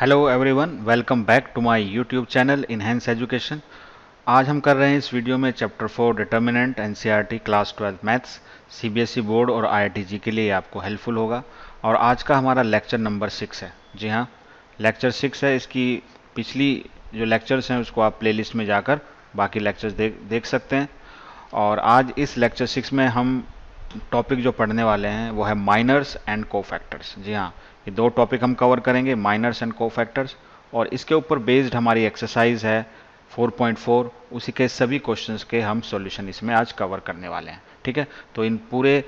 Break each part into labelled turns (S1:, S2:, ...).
S1: Hello everyone, welcome back to my YouTube channel enhance education. आज हम कर रहे हैं इस वीडियो में chapter 4 determinant NCERT class 12 maths CBSE board और आईआईटी के लिए आपको हेल्पफुल होगा। और आज का हमारा लेक्चर नंबर 6 है। जी हाँ, लेक्चर 6 है। इसकी पिछली जो लेक्चर्स हैं उसको आप प्लेलिस्ट में जाकर बाकी लेक्चर्स देख सकते हैं। और आज इस लेक्चर 6 में हम टॉपिक जो पढ़ने वाले हैं वो है माइनर्स एंड कोफैक्टर्स। जी हाँ, ये दो टॉपिक हम कवर करेंगे, माइनर्स एंड कोफैक्टर्स, और इसके ऊपर बेस्ड हमारी एक्सरसाइज है 4.4। उसी के सभी क्वेश्चंस के हम सॉल्यूशन इसमें आज कवर करने वाले हैं। ठीक है, तो इन पूरे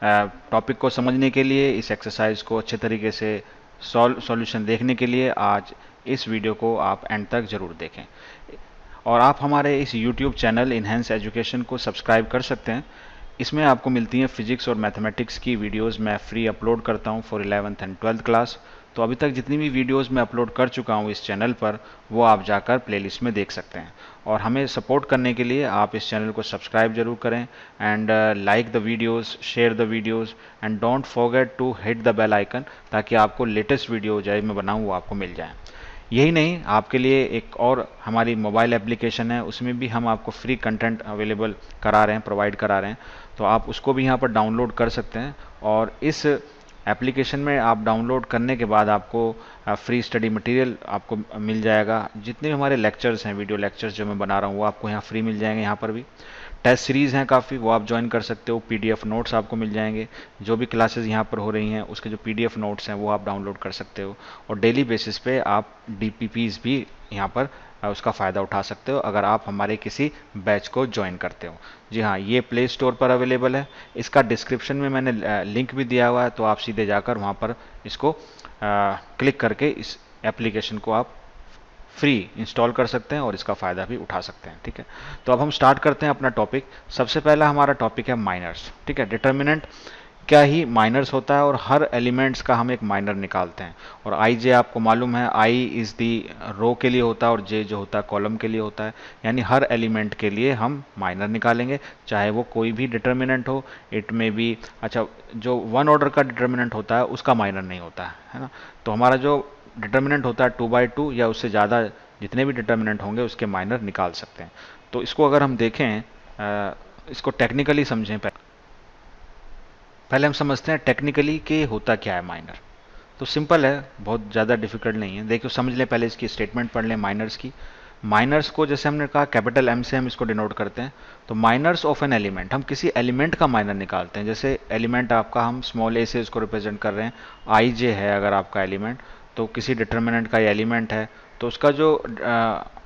S1: टॉपिक को समझने के लिए, इस एक्सरसाइज को अच्छे तरीके से सॉल्यूशन देखने के लिए आज इस वीडियो को आप एंड तक ज़रूर देखें। और आप हमारे इस यूट्यूब चैनल इनहेंस एजुकेशन को सब्सक्राइब कर सकते हैं। इसमें आपको मिलती हैं फिजिक्स और मैथमेटिक्स की वीडियोस मैं फ्री अपलोड करता हूं for 11th and 12th class. तो अभी तक जितनी भी वीडियोस मैं अपलोड कर चुका हूं इस चैनल पर, वो आप जाकर प्लेलिस्ट में देख सकते हैं। और हमें सपोर्ट करने के लिए आप इस चैनल को सब्सक्राइब जरूर करें and like the videos, share the videos and don't forget to hit the bell icon, ताकि आपको लेटेस्ट वीडियो जो मैं बनाऊँ वो आपको मिल जाए। यही नहीं, आपके लिए एक और हमारी मोबाइल एप्लीकेशन है, उसमें भी हम आपको फ्री कंटेंट अवेलेबल करा रहे हैं, प्रोवाइड करा रहे हैं। तो आप उसको भी यहाँ पर डाउनलोड कर सकते हैं। और इस एप्लीकेशन में आप डाउनलोड करने के बाद आपको फ्री स्टडी मटेरियल आपको मिल जाएगा। जितने भी हमारे लेक्चर्स हैं, वीडियो लेक्चर्स जो मैं बना रहा हूँ, वो आपको यहाँ फ्री मिल जाएंगे। यहाँ पर भी टेस्ट सीरीज़ हैं काफ़ी, वो आप ज्वाइन कर सकते हो। पीडीएफ नोट्स आपको मिल जाएंगे, जो भी क्लासेस यहाँ पर हो रही हैं उसके जो पीडीएफ नोट्स हैं वो आप डाउनलोड कर सकते हो। और डेली बेसिस पे आप डीपीपीज भी यहाँ पर उसका फ़ायदा उठा सकते हो अगर आप हमारे किसी बैच को ज्वाइन करते हो। जी हाँ, ये प्ले स्टोर पर अवेलेबल है। इसका डिस्क्रिप्शन में मैंने लिंक भी दिया हुआ है, तो आप सीधे जाकर वहाँ पर इसको क्लिक करके इस एप्लीकेशन को आप फ्री इंस्टॉल कर सकते हैं और इसका फ़ायदा भी उठा सकते हैं। ठीक है, तो अब हम स्टार्ट करते हैं अपना टॉपिक। सबसे पहला हमारा टॉपिक है माइनर्स। ठीक है, डिटर्मिनेंट क्या ही माइनर्स होता है, और हर एलिमेंट्स का हम एक माइनर निकालते हैं। और आई जे आपको मालूम है, आई इज़ दी रो के लिए होता है और जे जो होता है कॉलम के लिए होता है। यानी हर एलिमेंट के लिए हम माइनर निकालेंगे, चाहे वो कोई भी डिटर्मिनेंट हो। इट में भी अच्छा, जो वन ऑर्डर का डिटर्मिनेंट होता है उसका माइनर नहीं होता है ना। तो हमारा जो डिटर्मिनेंट होता है 2/2 या उससे ज़्यादा जितने भी डिटर्मिनेंट होंगे उसके माइनर निकाल सकते हैं। तो इसको अगर हम देखें, इसको टेक्निकली समझें, पहले हम समझते हैं टेक्निकली कि होता क्या है माइनर। तो सिंपल है, बहुत ज़्यादा डिफिकल्ट नहीं है। देखिए समझ लें, पहले इसकी स्टेटमेंट पढ़ लें माइनर्स की। माइनर्स को जैसे हमने कहा कैपिटल एम से हम इसको डिनोट करते हैं। तो माइनर्स ऑफ एन एलिमेंट, हम किसी एलिमेंट का माइनर निकालते हैं। जैसे एलिमेंट आपका, हम स्मॉल ए से इसको रिप्रेजेंट कर रहे हैं, आई जे है अगर आपका एलिमेंट, तो किसी डिटर्मिनेंट का ये एलिमेंट है, तो उसका जो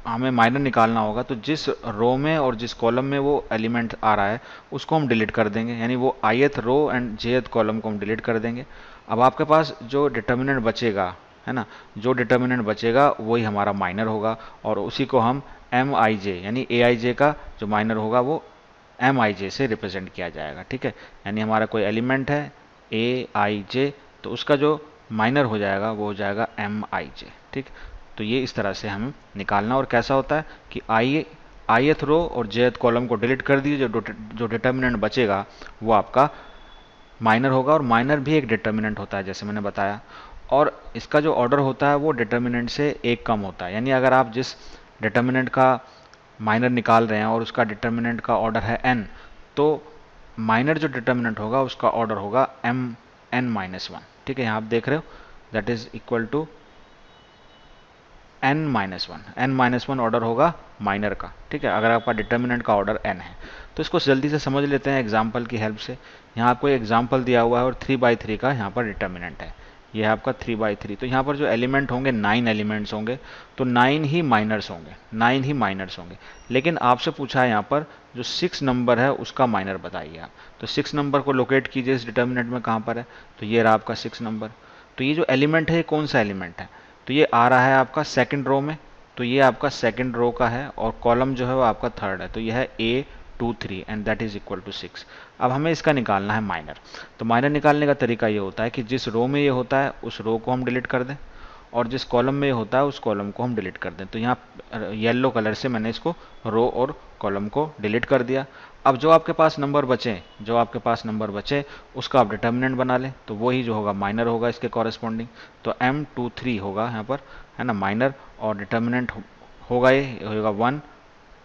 S1: हमें माइनर निकालना होगा, तो जिस रो में और जिस कॉलम में वो एलिमेंट आ रहा है उसको हम डिलीट कर देंगे। यानी वो ith row and jth column को हम डिलीट कर देंगे। अब आपके पास जो डिटर्मिनेंट बचेगा, है ना, जो डिटर्मिनेंट बचेगा वही हमारा माइनर होगा। और उसी को हम एम आई जे यानी ए आई जे का जो माइनर होगा वो एम आई जे से रिप्रेजेंट किया जाएगा। ठीक है, यानी हमारा कोई एलिमेंट है ए आई जे, तो उसका जो माइनर हो जाएगा वो हो जाएगा एम आई जे। ठीक, तो ये इस तरह से हमें निकालना। और कैसा होता है कि आईएथ रो और जेथ कॉलम को डिलीट कर दीजिए, जो डिटर्मिनेंट बचेगा वो आपका माइनर होगा। और माइनर भी एक डिटर्मिनेंट होता है जैसे मैंने बताया, और इसका जो ऑर्डर होता है वो डिटर्मिनेंट से एक कम होता है। यानी अगर आप जिस डिटर्मिनेंट का माइनर निकाल रहे हैं और उसका डिटर्मिनेंट का ऑर्डर है n, तो माइनर जो डिटर्मिनेंट होगा उसका ऑर्डर होगा n-1। ठीक है, यहाँ आप देख रहे हो, that is equal to n-1 order होगा माइनर का। ठीक है, अगर आपका डिटर्मिनेंट का ऑर्डर n है। तो इसको जल्दी से समझ लेते हैं एग्जाम्पल की हेल्प से। यहाँ आपको एग्जाम्पल दिया हुआ है और 3/3 का यहाँ पर डिटर्मिनेंट है, ये है आपका 3/3। तो यहाँ पर जो एलिमेंट होंगे 9 एलिमेंट्स होंगे, तो 9 ही माइनर्स होंगे, 9 ही माइनर्स होंगे। लेकिन आपसे पूछा है यहाँ पर जो 6 नंबर है उसका माइनर बताइए आप। तो 6 नंबर को लोकेट कीजिए इस डिटर्मिनेंट में, कहाँ पर है, तो ये रहा आपका 6 नंबर। तो ये जो एलिमेंट है ये कौन सा एलिमेंट है, तो ये आ रहा है आपका सेकंड रो में, तो ये आपका सेकंड रो का है। और कॉलम जो है वो आपका थर्ड है, तो ये है A23 and that is equal to 6। अब हमें इसका निकालना है माइनर। तो माइनर निकालने का तरीका ये होता है कि जिस रो में ये होता है उस रो को हम डिलीट कर दें, और जिस कॉलम में होता है उस कॉलम को हम डिलीट कर दें। तो यहाँ येलो कलर से मैंने इसको रो और कॉलम को डिलीट कर दिया। अब जो आपके पास नंबर बचे उसका आप डिटर्मिनेंट बना लें, तो वही जो होगा माइनर होगा इसके कॉरेस्पॉन्डिंग। तो M23 होगा यहाँ पर, है ना, माइनर, और डिटर्मिनेंट होगा ये होगा 1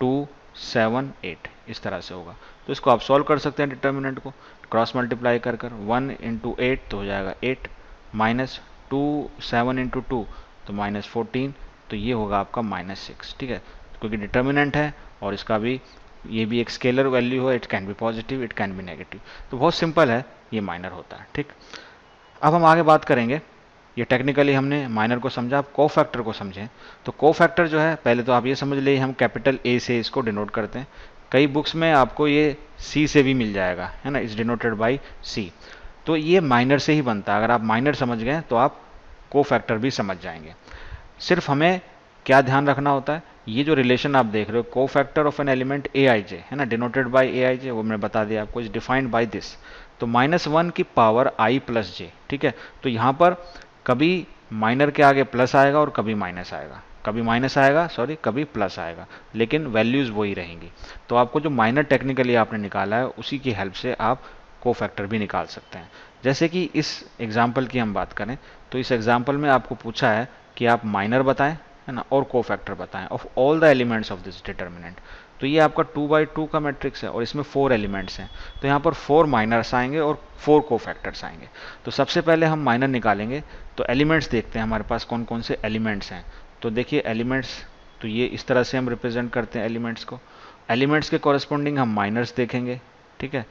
S1: 2 7 8, इस तरह से होगा। तो इसको आप सॉल्व कर सकते हैं डिटर्मिनेंट को क्रॉस मल्टीप्लाई कर 1 इंटू 8 तो हो जाएगा 8, माइनस 2 7 इंटू 2 तो -14, तो ये होगा आपका -6। ठीक है, क्योंकि डिटर्मिनेंट है और इसका भी ये भी एक स्केलर वैल्यू है, it can be positive, it can be negative. तो बहुत सिंपल है, ये माइनर होता है। ठीक, अब हम आगे बात करेंगे। ये टेक्निकली हमने माइनर को समझा, अब कोफैक्टर को समझें। तो कोफैक्टर जो है, पहले तो आप ये समझ लीजिए हम कैपिटल A से इसको डिनोट करते हैं। कई बुक्स में आपको ये C से भी मिल जाएगा, है ना, इज डिनोटेड बाई C। तो ये माइनर से ही बनता है। अगर आप माइनर समझ गए तो आप कोफैक्टर भी समझ जाएंगे। सिर्फ हमें क्या ध्यान रखना होता है, ये जो रिलेशन आप देख रहे हो cofactor of an element Aij, है ना, डिनोटेड बाय Aij, वो मैंने बता दिया आपको, इज डिफाइंड बाय दिस। तो -1 की पावर i प्लस j। ठीक है, तो यहाँ पर कभी माइनर के आगे प्लस आएगा और कभी माइनस आएगा, कभी प्लस आएगा, लेकिन वैल्यूज वही रहेंगी। तो आपको जो माइनर टेक्निकली आपने निकाला है उसी की हेल्प से आप कोफैक्टर भी निकाल सकते हैं। जैसे कि इस एग्जाम्पल की हम बात करें, तो इस एग्जाम्पल में आपको पूछा है कि आप माइनर बताएं, है ना, और कोफैक्टर बताएं of all the elements of this determinant. तो ये आपका 2 by 2 का मैट्रिक्स है और इसमें 4 एलिमेंट्स हैं। तो यहाँ पर 4 माइनर्स आएंगे और 4 कोफैक्टर्स आएंगे। तो सबसे पहले हम माइनर निकालेंगे। तो एलिमेंट्स देखते हैं हमारे पास कौन कौन से एलिमेंट्स हैं। तो देखिए एलिमेंट्स, तो ये इस तरह से हम रिप्रेजेंट करते हैं एलिमेंट्स को। एलिमेंट्स के कॉरेस्पॉन्डिंग हम माइनर्स देखेंगे, ठीक है,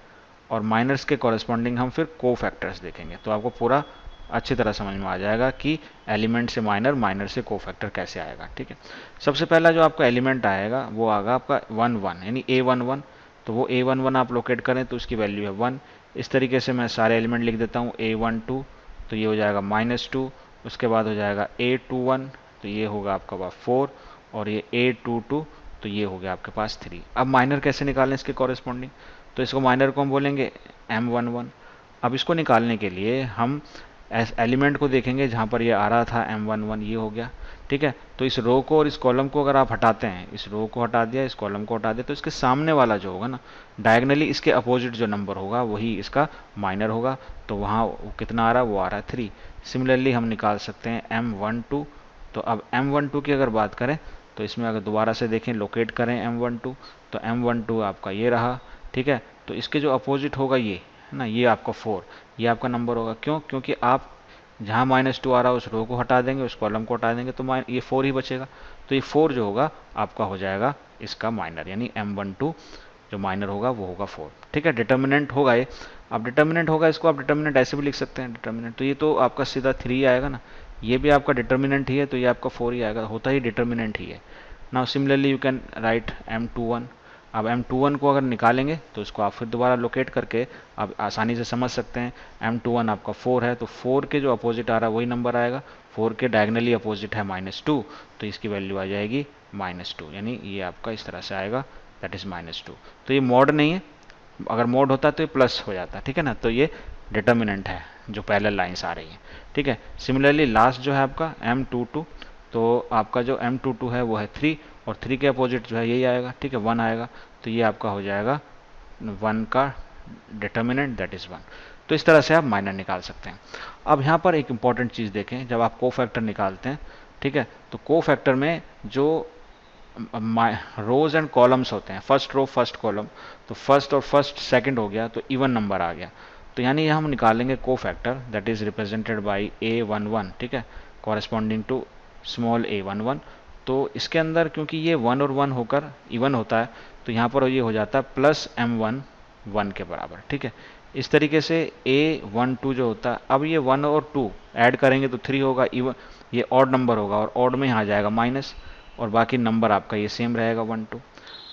S1: और माइनर्स के कॉरेस्पॉन्डिंग हम फिर कोफैक्टर्स देखेंगे। तो आपको पूरा अच्छी तरह समझ में आ जाएगा कि एलिमेंट से माइनर, माइनर से कोफैक्टर कैसे आएगा। ठीक है, सबसे पहला जो आपका एलिमेंट आएगा वो आएगा आपका 1 1, यानी A11। तो वो A11 आप लोकेट करें तो उसकी वैल्यू है 1। इस तरीके से मैं सारे एलिमेंट लिख देता हूँ। A12 तो ये हो जाएगा -2, उसके बाद हो जाएगा A21 तो ये होगा आपका पास 4, और ये A22 तो ये हो गया आपके पास 3। अब माइनर कैसे निकालें इसके कॉरेस्पॉन्डिंग, तो इसको माइनर को हम बोलेंगे M11। अब इसको निकालने के लिए हम एलिमेंट को देखेंगे जहाँ पर ये आ रहा था M11, ये हो गया। ठीक है, तो इस रो को और इस कॉलम को अगर आप हटाते हैं, इस रो को हटा दिया, इस कॉलम को हटा दिया, तो इसके सामने वाला जो होगा ना, डायगनली इसके अपोजिट जो नंबर होगा वही इसका माइनर होगा। तो वहाँ वो कितना आ रहा है, वो आ रहा है 3। सिमिलरली हम निकाल सकते हैं M12। तो अब M12 की अगर बात करें तो इसमें अगर दोबारा से देखें, लोकेट करें M12, तो M12 आपका ये रहा। ठीक है, तो इसके जो अपोजिट होगा ये, है ना, ये आपका 4, ये आपका नंबर होगा। क्यों? क्योंकि आप जहाँ -2 आ रहा है उस रो को हटा देंगे, उस कॉलम को हटा देंगे, तो ये 4 ही बचेगा। तो ये 4 जो होगा आपका हो जाएगा इसका माइनर, यानी M12 जो माइनर होगा वो होगा 4। ठीक है, डिटर्मिनेंट होगा ये। अब डिटर्मिनेंट होगा, इसको आप डिटर्मिनेंट ऐसे भी लिख सकते हैं डिटर्मिनेंट। तो ये तो आपका सीधा 3 आएगा ना, ये भी आपका डिटर्मिनेंट ही है, तो ये आपका 4 ही आएगा, होता ही डिटर्मिनेंट ही है। Now similarly you can write M21। अब M21 को अगर निकालेंगे तो इसको आप फिर दोबारा लोकेट करके आप आसानी से समझ सकते हैं। M21 आपका 4 है, तो 4 के जो अपोजिट आ रहा है वही नंबर आएगा। 4 के डायगनली अपोजिट है -2, तो इसकी वैल्यू आ जाएगी -2, यानी ये आपका इस तरह से आएगा, दैट इज -2। तो ये मॉड नहीं है, अगर मॉड होता तो ये प्लस हो जाता, ठीक है ना। तो ये डिटर्मिनेंट है जो पैरेलल लाइंस आ रही है। ठीक है, सिमिलरली लास्ट जो है आपका M22, तो आपका जो M22 है वो है 3, और 3 के अपोजिट जो है यही आएगा, ठीक है, 1 आएगा। तो ये आपका हो जाएगा 1 का डिटर्मिनेंट, दैट इज 1। तो इस तरह से आप माइनर निकाल सकते हैं। अब यहाँ पर एक इंपॉर्टेंट चीज़ देखें, जब आप कोफैक्टर निकालते हैं, ठीक है, तो कोफैक्टर में जो रोज एंड कॉलम्स होते हैं, फर्स्ट रो फर्स्ट कॉलम, तो फर्स्ट और फर्स्ट सेकंड हो गया तो इवन नंबर आ गया। तो यानी हम निकालेंगे cofactor that is represented by A11, ठीक है, कॉरेस्पॉन्डिंग टू स्मॉल a11। तो इसके अंदर क्योंकि ये 1 और 1 होकर इवन होता है, तो यहाँ पर ये हो जाता है +M1 1 के बराबर। ठीक है, इस तरीके से A12 जो होता है, अब ये 1 और 2 ऐड करेंगे तो 3 होगा, इवन ये ऑड नंबर होगा, और ऑड में यहाँ जाएगा माइनस, और बाकी नंबर आपका ये सेम रहेगा 1 2।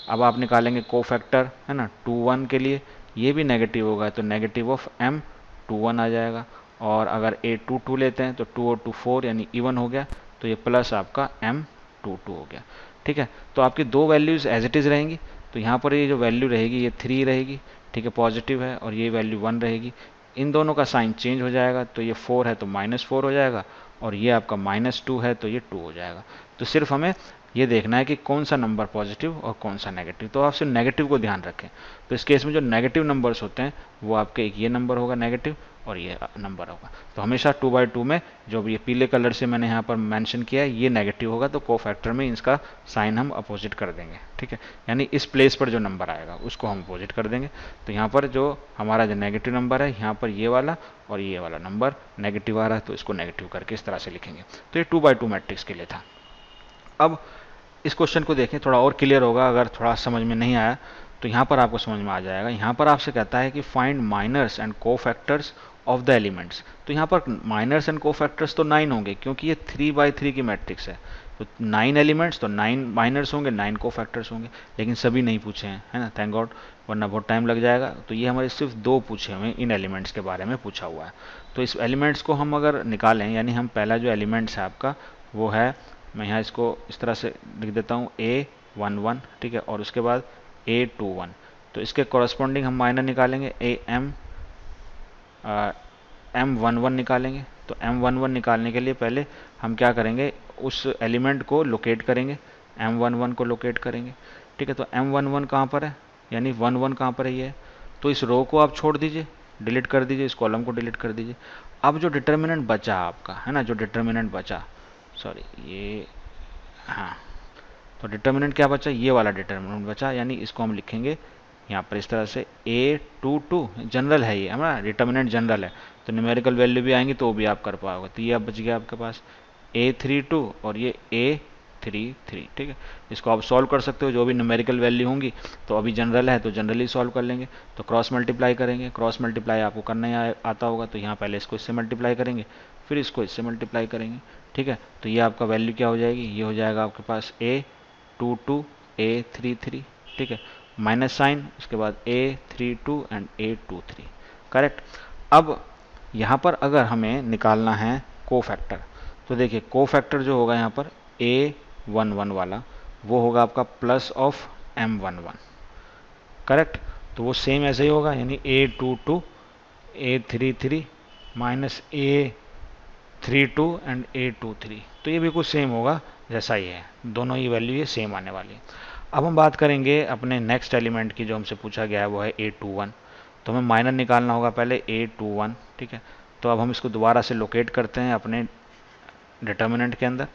S1: अब आप निकालेंगे कोफैक्टर, है ना, 2 1 के लिए, ये भी नेगेटिव होगा, तो नेगेटिव ऑफ M21 आ जाएगा। और अगर A22 लेते हैं तो 2 और 2 4, यानी इवन हो गया, तो ये प्लस आपका M22 हो गया। ठीक है, तो आपकी दो वैल्यूज एज इट इज रहेंगी। तो यहाँ पर ये जो वैल्यू रहेगी ये 3 रहेगी, ठीक है, पॉजिटिव है, और ये वैल्यू 1 रहेगी। इन दोनों का साइन चेंज हो जाएगा, तो ये 4 है तो -4 हो जाएगा, और ये आपका -2 है तो ये 2 हो जाएगा। तो सिर्फ हमें ये देखना है कि कौन सा नंबर पॉजिटिव और कौन सा नेगेटिव, तो आप सिर्फ नेगेटिव को ध्यान रखें। तो इस केस में जो नेगेटिव नंबर्स होते हैं वो आपके एक ये नंबर होगा नेगेटिव और ये नंबर होगा। तो हमेशा 2/2 में जो ये पीले कलर से मैंने यहाँ पर मेंशन किया है ये नेगेटिव होगा, तो कोफैक्टर में इसका साइन हम अपोजिट कर देंगे, ठीक है। यानी इस प्लेस पर जो नंबर आएगा उसको हम अपोजिट कर देंगे। तो यहाँ पर जो हमारा जो नेगेटिव नंबर है, यहाँ पर ये वाला और ये वाला नंबर नेगेटिव आ रहा है, तो इसको नेगेटिव करके इस तरह से लिखेंगे। तो ये 2/2 मैट्रिक्स के लिए था। अब इस क्वेश्चन को देखें, थोड़ा और क्लियर होगा। अगर थोड़ा समझ में नहीं आया तो यहाँ पर आपको समझ में आ जाएगा। यहाँ पर आपसे कहता है कि find minors and cofactors of the elements. तो यहाँ पर माइनर्स एंड कोफैक्टर्स तो 9 होंगे, क्योंकि ये 3/3 की मैट्रिक्स है। तो 9 एलिमेंट्स तो 9 माइनर्स होंगे, 9 कोफैक्टर्स होंगे, लेकिन सभी नहीं पूछे हैं, है ना, थैंक गॉड, वरना बहुत टाइम लग जाएगा। तो ये हमारे सिर्फ 2 पूछे हुए इन एलिमेंट्स के बारे में पूछा हुआ है। तो इस एलिमेंट्स को हम अगर निकालें, यानी हम पहला जो एलिमेंट्स है आपका वो है, मैं यहाँ इसको इस तरह से लिख देता हूँ A11, ठीक है, और उसके बाद A21। तो इसके कॉरस्पॉन्डिंग हम माइनर निकालेंगे, M11 निकालेंगे। तो M11 निकालने के लिए पहले हम क्या करेंगे, उस एलिमेंट को लोकेट करेंगे, M11 को लोकेट करेंगे, ठीक है। तो M11 कहाँ पर है, यानी 11 कहाँ पर है, ये। तो इस रो को आप छोड़ दीजिए, डिलीट कर दीजिए, इस कॉलम को डिलीट कर दीजिए। अब जो डिटर्मिनेंट बचा आपका, है ना, जो डिटर्मिनेंट बचा, सॉरी ये, हाँ, तो डिटर्मिनेंट क्या बचा, ये वाला डिटर्मिनेंट बचा, यानी इसको हम लिखेंगे यहाँ पर इस तरह से A22, जनरल है ये हमारा डिटर्मिनेंट, जनरल है, तो न्यूमेरिकल वैल्यू भी आएंगी तो भी आप कर पाओगे। तो ये अब बच गया आपके पास A32 और ये A33, ठीक है। इसको आप सॉल्व कर सकते हो, जो भी न्यूमेरिकल वैल्यू होंगी, तो अभी जनरल है तो जनरली सॉल्व कर लेंगे। तो क्रॉस मल्टीप्लाई करेंगे, क्रॉस मल्टीप्लाई आपको करना ही आता होगा, तो यहाँ पहले इसको इससे मल्टीप्लाई करेंगे, फिर इसको इससे मल्टीप्लाई करेंगे, ठीक है। तो ये आपका वैल्यू क्या हो जाएगी, ये हो जाएगा आपके पास A22 A33, ठीक है, माइनस साइन, उसके बाद A32 एंड A23, करेक्ट। अब यहाँ पर अगर हमें निकालना है कोफैक्टर, तो देखिए कोफैक्टर जो होगा यहाँ पर A11 वाला, वो होगा आपका प्लस ऑफ M11, करेक्ट। तो वो सेम ऐसे ही होगा, यानी A22 A33 minus A32 and A23। तो ये बिल्कुल सेम होगा जैसा ही है, दोनों ही वैल्यू ये सेम आने वाली है। अब हम बात करेंगे अपने नेक्स्ट एलिमेंट की, जो हमसे पूछा गया है वो है A21। तो हमें माइनर निकालना होगा पहले A21, ठीक है। तो अब हम इसको दोबारा से लोकेट करते हैं अपने डिटर्मिनेंट के अंदर।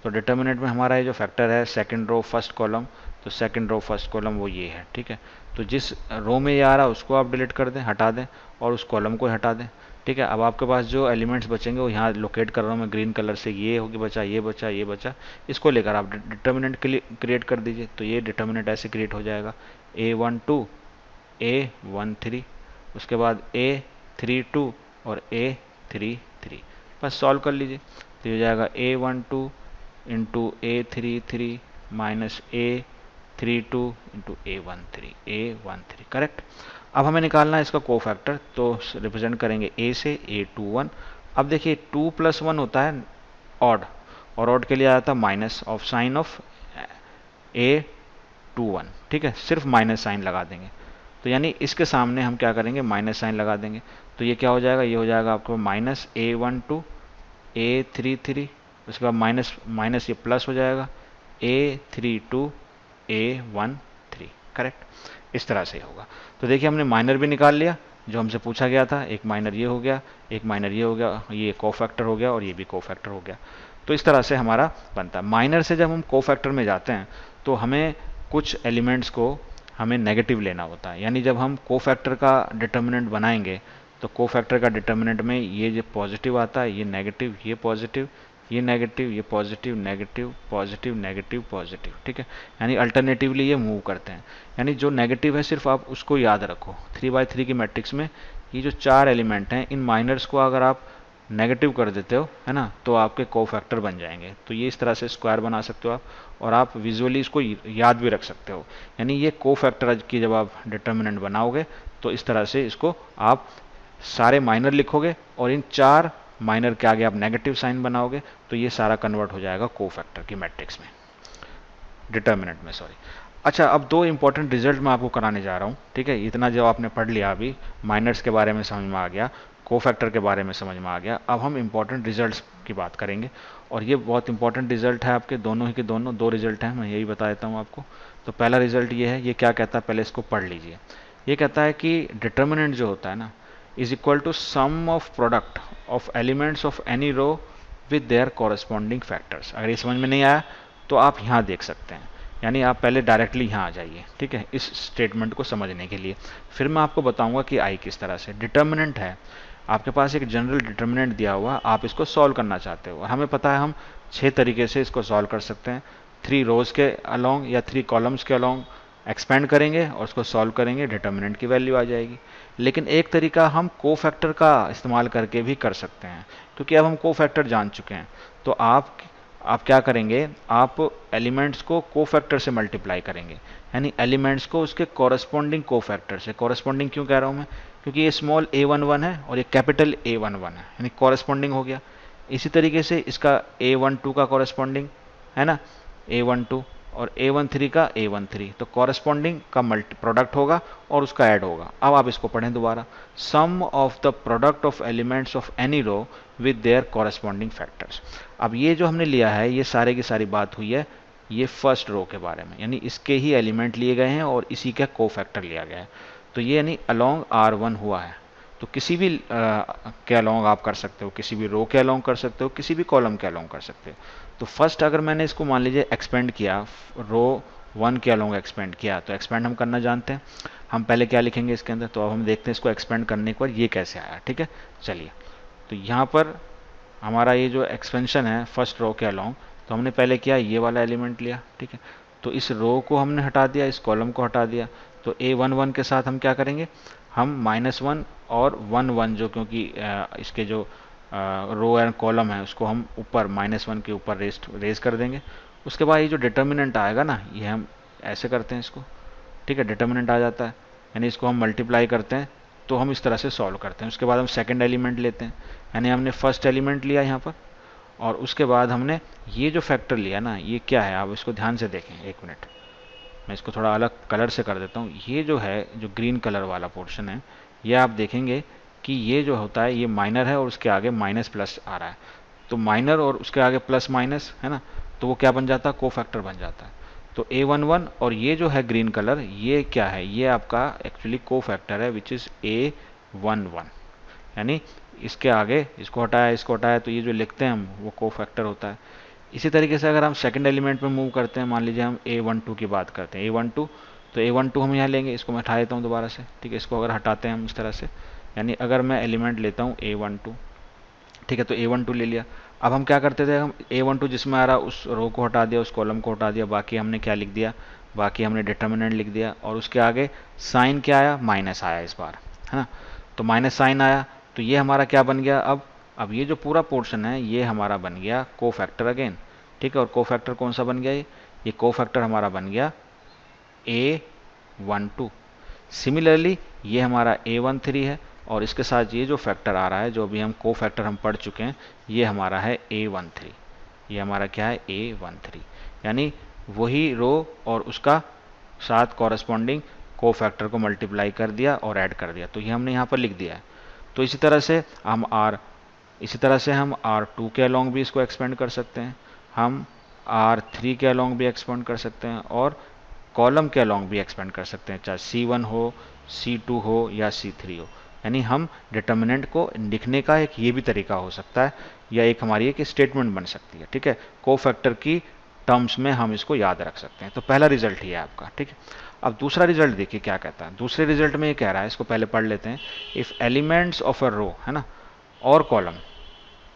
S1: तो डिटर्मिनेंट में हमारा ये जो फैक्टर है सेकंड रो फर्स्ट कॉलम, तो सेकंड रो फर्स्ट कॉलम वो ये है, ठीक है। तो जिस रो में ये आ रहा है उसको आप डिलीट कर दें, हटा दें, और उस कॉलम को हटा दें, ठीक है। अब आपके पास जो एलिमेंट्स बचेंगे वो यहाँ लोकेट कर रहा हूँ मैं ग्रीन कलर से, ये होगी बचा, ये बचा, ये बचा, इसको लेकर आप डिटर्मिनेंट क्रिएट कर दीजिए। तो ये डिटर्मिनेंट ऐसे क्रिएट हो जाएगा A12 A13, उसके बाद A32 और A33, बस सॉल्व कर लीजिए। तो ये हो जाएगा A12 into A33 minus A32 into A13, correct. अब हमें निकालना है इसका कोफैक्टर, तो रिप्रेजेंट करेंगे A से A21। अब देखिए 2 + 1 होता है ऑड, और ऑड के लिए आया था minus of sine of A21, ठीक है, सिर्फ माइनस साइन लगा देंगे। तो यानी इसके सामने हम क्या करेंगे, माइनस साइन लगा देंगे। तो ये क्या हो जाएगा, ये हो जाएगा आपको माइनस A12 A33, उसके बाद माइनस माइनस ये प्लस हो जाएगा A32 A13, करेक्ट। इस तरह से होगा। तो देखिए हमने माइनर भी निकाल लिया जो हमसे पूछा गया था, एक माइनर ये हो गया, एक माइनर ये हो गया, ये कोफैक्टर हो गया और ये भी कोफैक्टर हो गया। तो इस तरह से हमारा बनता है। माइनर से जब हम कोफैक्टर में जाते हैं तो हमें कुछ एलिमेंट्स को हमें नेगेटिव लेना होता है, यानी जब हम कोफैक्टर का डिटर्मिनेंट बनाएंगे तो कोफैक्टर का डिटर्मिनेंट में ये जो पॉजिटिव आता है, ये नेगेटिव, ये पॉजिटिव, ये नेगेटिव, ये positive, negative, positive, negative, positive, ठीक है। यानी अल्टरनेटिवली ये मूव करते हैं। यानी जो नेगेटिव है सिर्फ आप उसको याद रखो। 3/3 की मैट्रिक्स में ये जो 4 एलिमेंट हैं, इन माइनर्स को अगर आप नेगेटिव कर देते हो, है ना, तो आपके कोफैक्टर बन जाएंगे। तो ये इस तरह से स्क्वायर बना सकते हो आप, और आप विजुअली इसको याद भी रख सकते हो। यानी ये कोफैक्टर की जब आप डिटर्मिनेंट बनाओगे तो इस तरह से इसको आप सारे माइनर लिखोगे, और इन 4 माइनर के आगे आप नेगेटिव साइन बनाओगे, तो ये सारा कन्वर्ट हो जाएगा कोफैक्टर की मैट्रिक्स में, डिटर्मिनेंट में, सॉरी। अच्छा, अब दो इंपॉर्टेंट रिजल्ट मैं आपको कराने जा रहा हूँ, ठीक है। इतना जो आपने पढ़ लिया अभी, माइनर्स के बारे में समझ में आ गया, कोफैक्टर के बारे में समझ में आ गया, अब हम इंपॉर्टेंट रिजल्ट्स की बात करेंगे। और ये बहुत इंपॉर्टेंट रिजल्ट है आपके, दोनों ही के दोनों दो रिजल्ट हैं, मैं यही बता देता हूँ आपको। तो पहला रिजल्ट ये है, ये क्या कहता है पहले इसको पढ़ लीजिए। ये कहता है कि डिटर्मिनेंट जो होता है ना, is equal to sum of product of elements of any row with their corresponding factors. अगर ये समझ में नहीं आया तो आप यहाँ देख सकते हैं, यानी आप पहले डायरेक्टली यहाँ आ जाइए, ठीक है, इस स्टेटमेंट को समझने के लिए। फिर मैं आपको बताऊंगा कि आई किस तरह से। डिटर्मिनेंट है, आपके पास एक जनरल डिटर्मिनेंट दिया हुआ, आप इसको सॉल्व करना चाहते हो, और हमें पता है हम 6 तरीके से इसको सॉल्व कर सकते हैं। 3 रोज के अलोंग या 3 कॉलम्स के अलोंग एक्सपेंड करेंगे और उसको सॉल्व करेंगे, डिटर्मिनेंट की वैल्यू आ जाएगी। लेकिन एक तरीका हम कोफैक्टर का इस्तेमाल करके भी कर सकते हैं, क्योंकि अब हम कोफैक्टर जान चुके हैं। तो आप क्या करेंगे, आप एलिमेंट्स को कोफैक्टर से मल्टीप्लाई करेंगे, यानी एलिमेंट्स को उसके कॉरस्पॉन्डिंग कोफैक्टर से। कॉरस्पॉन्डिंग क्यों कह रहा हूँ मैं, क्योंकि ये स्मॉल a11 है और ये कैपिटल A11 है, यानी कॉरस्पॉन्डिंग हो गया। इसी तरीके से इसका A12 का कॉरस्पॉन्डिंग है ना A12, और A13 का A13, तो कॉरस्पॉन्डिंग का मल्टी प्रोडक्ट होगा और उसका ऐड होगा। अब आप इसको पढ़ें दोबारा, sum of the product of elements of any row with their corresponding factors. अब ये जो हमने लिया है, ये सारे की सारी बात हुई है ये फर्स्ट रो के बारे में, यानी इसके ही एलिमेंट लिए गए हैं और इसी का कोफैक्टर लिया गया है। तो ये यानी अलोंग R1 हुआ है। तो किसी भी के अलोंग आप कर सकते हो, किसी भी रो के अलोंग कर सकते हो, किसी भी कॉलम के अलोंग कर सकते हो। तो फर्स्ट अगर मैंने इसको मान लीजिए एक्सपेंड किया, रो 1 के अलोंग एक्सपेंड किया, तो एक्सपेंड हम करना जानते हैं। हम पहले क्या लिखेंगे इसके अंदर, तो अब हम देखते हैं इसको एक्सपेंड करने के बाद ये कैसे आया, ठीक है। चलिए, तो यहाँ पर हमारा ये जो एक्सपेंशन है फर्स्ट रो के अलोंग, तो हमने पहले किया ये वाला एलिमेंट लिया, ठीक है। तो इस रो को हमने हटा दिया, इस कॉलम को हटा दिया। तो A11 के साथ हम क्या करेंगे, हम -1 और 1 जो, क्योंकि इसके जो रो एंड कॉलम है उसको हम ऊपर -1 के ऊपर रेज कर देंगे। उसके बाद ये जो डिटर्मिनेंट आएगा ना, ये हम ऐसे करते हैं इसको, ठीक है, डिटर्मिनेंट आ जाता है, यानी इसको हम मल्टीप्लाई करते हैं, तो हम इस तरह से सॉल्व करते हैं। उसके बाद हम सेकंड एलिमेंट लेते हैं, यानी हमने फर्स्ट एलिमेंट लिया यहाँ पर, और उसके बाद हमने ये जो फैक्टर लिया ना, ये क्या है, आप इसको ध्यान से देखें, एक मिनट, मैं इसको थोड़ा अलग कलर से कर देता हूँ। ये जो है, जो ग्रीन कलर वाला पोर्शन है, ये आप देखेंगे कि ये जो होता है ये माइनर है और उसके आगे माइनस प्लस आ रहा है। तो माइनर और उसके आगे प्लस माइनस है ना, तो वो क्या बन जाता है, कोफैक्टर बन जाता है। तो A11 और ये जो है ग्रीन कलर, ये क्या है, ये आपका एक्चुअली कोफैक्टर है, विच इज़ A11, यानी इसके आगे इसको हटाया तो ये जो लिखते हैं हम वो कोफैक्टर होता है। इसी तरीके से अगर हम सेकंड एलिमेंट में मूव करते हैं, मान लीजिए हम A12 की बात करते हैं, A12, तो A12 हम यहाँ लेंगे, इसको मैं हटा देता हूँ दोबारा से, ठीक है। इसको अगर हटाते हैं हम इस तरह से, यानी अगर मैं एलिमेंट लेता हूँ A12, ठीक है, तो A12 ले लिया। अब हम क्या करते थे, हम A12 जिसमें आ रहा उस रो को हटा दिया, उस कॉलम को हटा दिया, बाकी हमने क्या लिख दिया, बाकी हमने डिटर्मिनेंट लिख दिया, और उसके आगे साइन क्या आया, माइनस आया इस बार, है ना। तो माइनस साइन आया, तो ये हमारा क्या बन गया, अब ये जो पूरा पोर्शन है ये हमारा बन गया कोफैक्टर अगेन, ठीक है। और कोफैक्टर कौन सा बन गया, ये कोफैक्टर हमारा बन गया A12। सिमिलरली ये हमारा A13 है, और इसके साथ ये जो फैक्टर आ रहा है, जो अभी हम कोफैक्टर हम पढ़ चुके हैं, ये हमारा है A13। ये हमारा क्या है, A13, यानी वही रो और उसका साथ कॉरस्पॉन्डिंग कोफैक्टर को मल्टीप्लाई कर दिया और ऐड कर दिया, तो ये हमने यहाँ पर लिख दिया है। तो इसी तरह से हम R2 के अलोंग भी इसको एक्सपेंड कर सकते हैं, हम R3 के अलोंग भी एक्सपेंड कर सकते हैं, और कॉलम के अलोंग भी एक्सपेंड कर सकते हैं, चाहे C1 हो, C2 हो या C3 हो। यानी हम डिटर्मिनेंट को लिखने का एक ये भी तरीका हो सकता है, या एक हमारी एक स्टेटमेंट बन सकती है, ठीक है। कोफैक्टर की टर्म्स में हम इसको याद रख सकते हैं। तो पहला रिजल्ट ही है आपका, ठीक है। अब दूसरा रिजल्ट देखिए क्या कहता है। दूसरे रिजल्ट में ये कह रहा है, इसको पहले पढ़ लेते हैं। If elements of a row, है ना, और column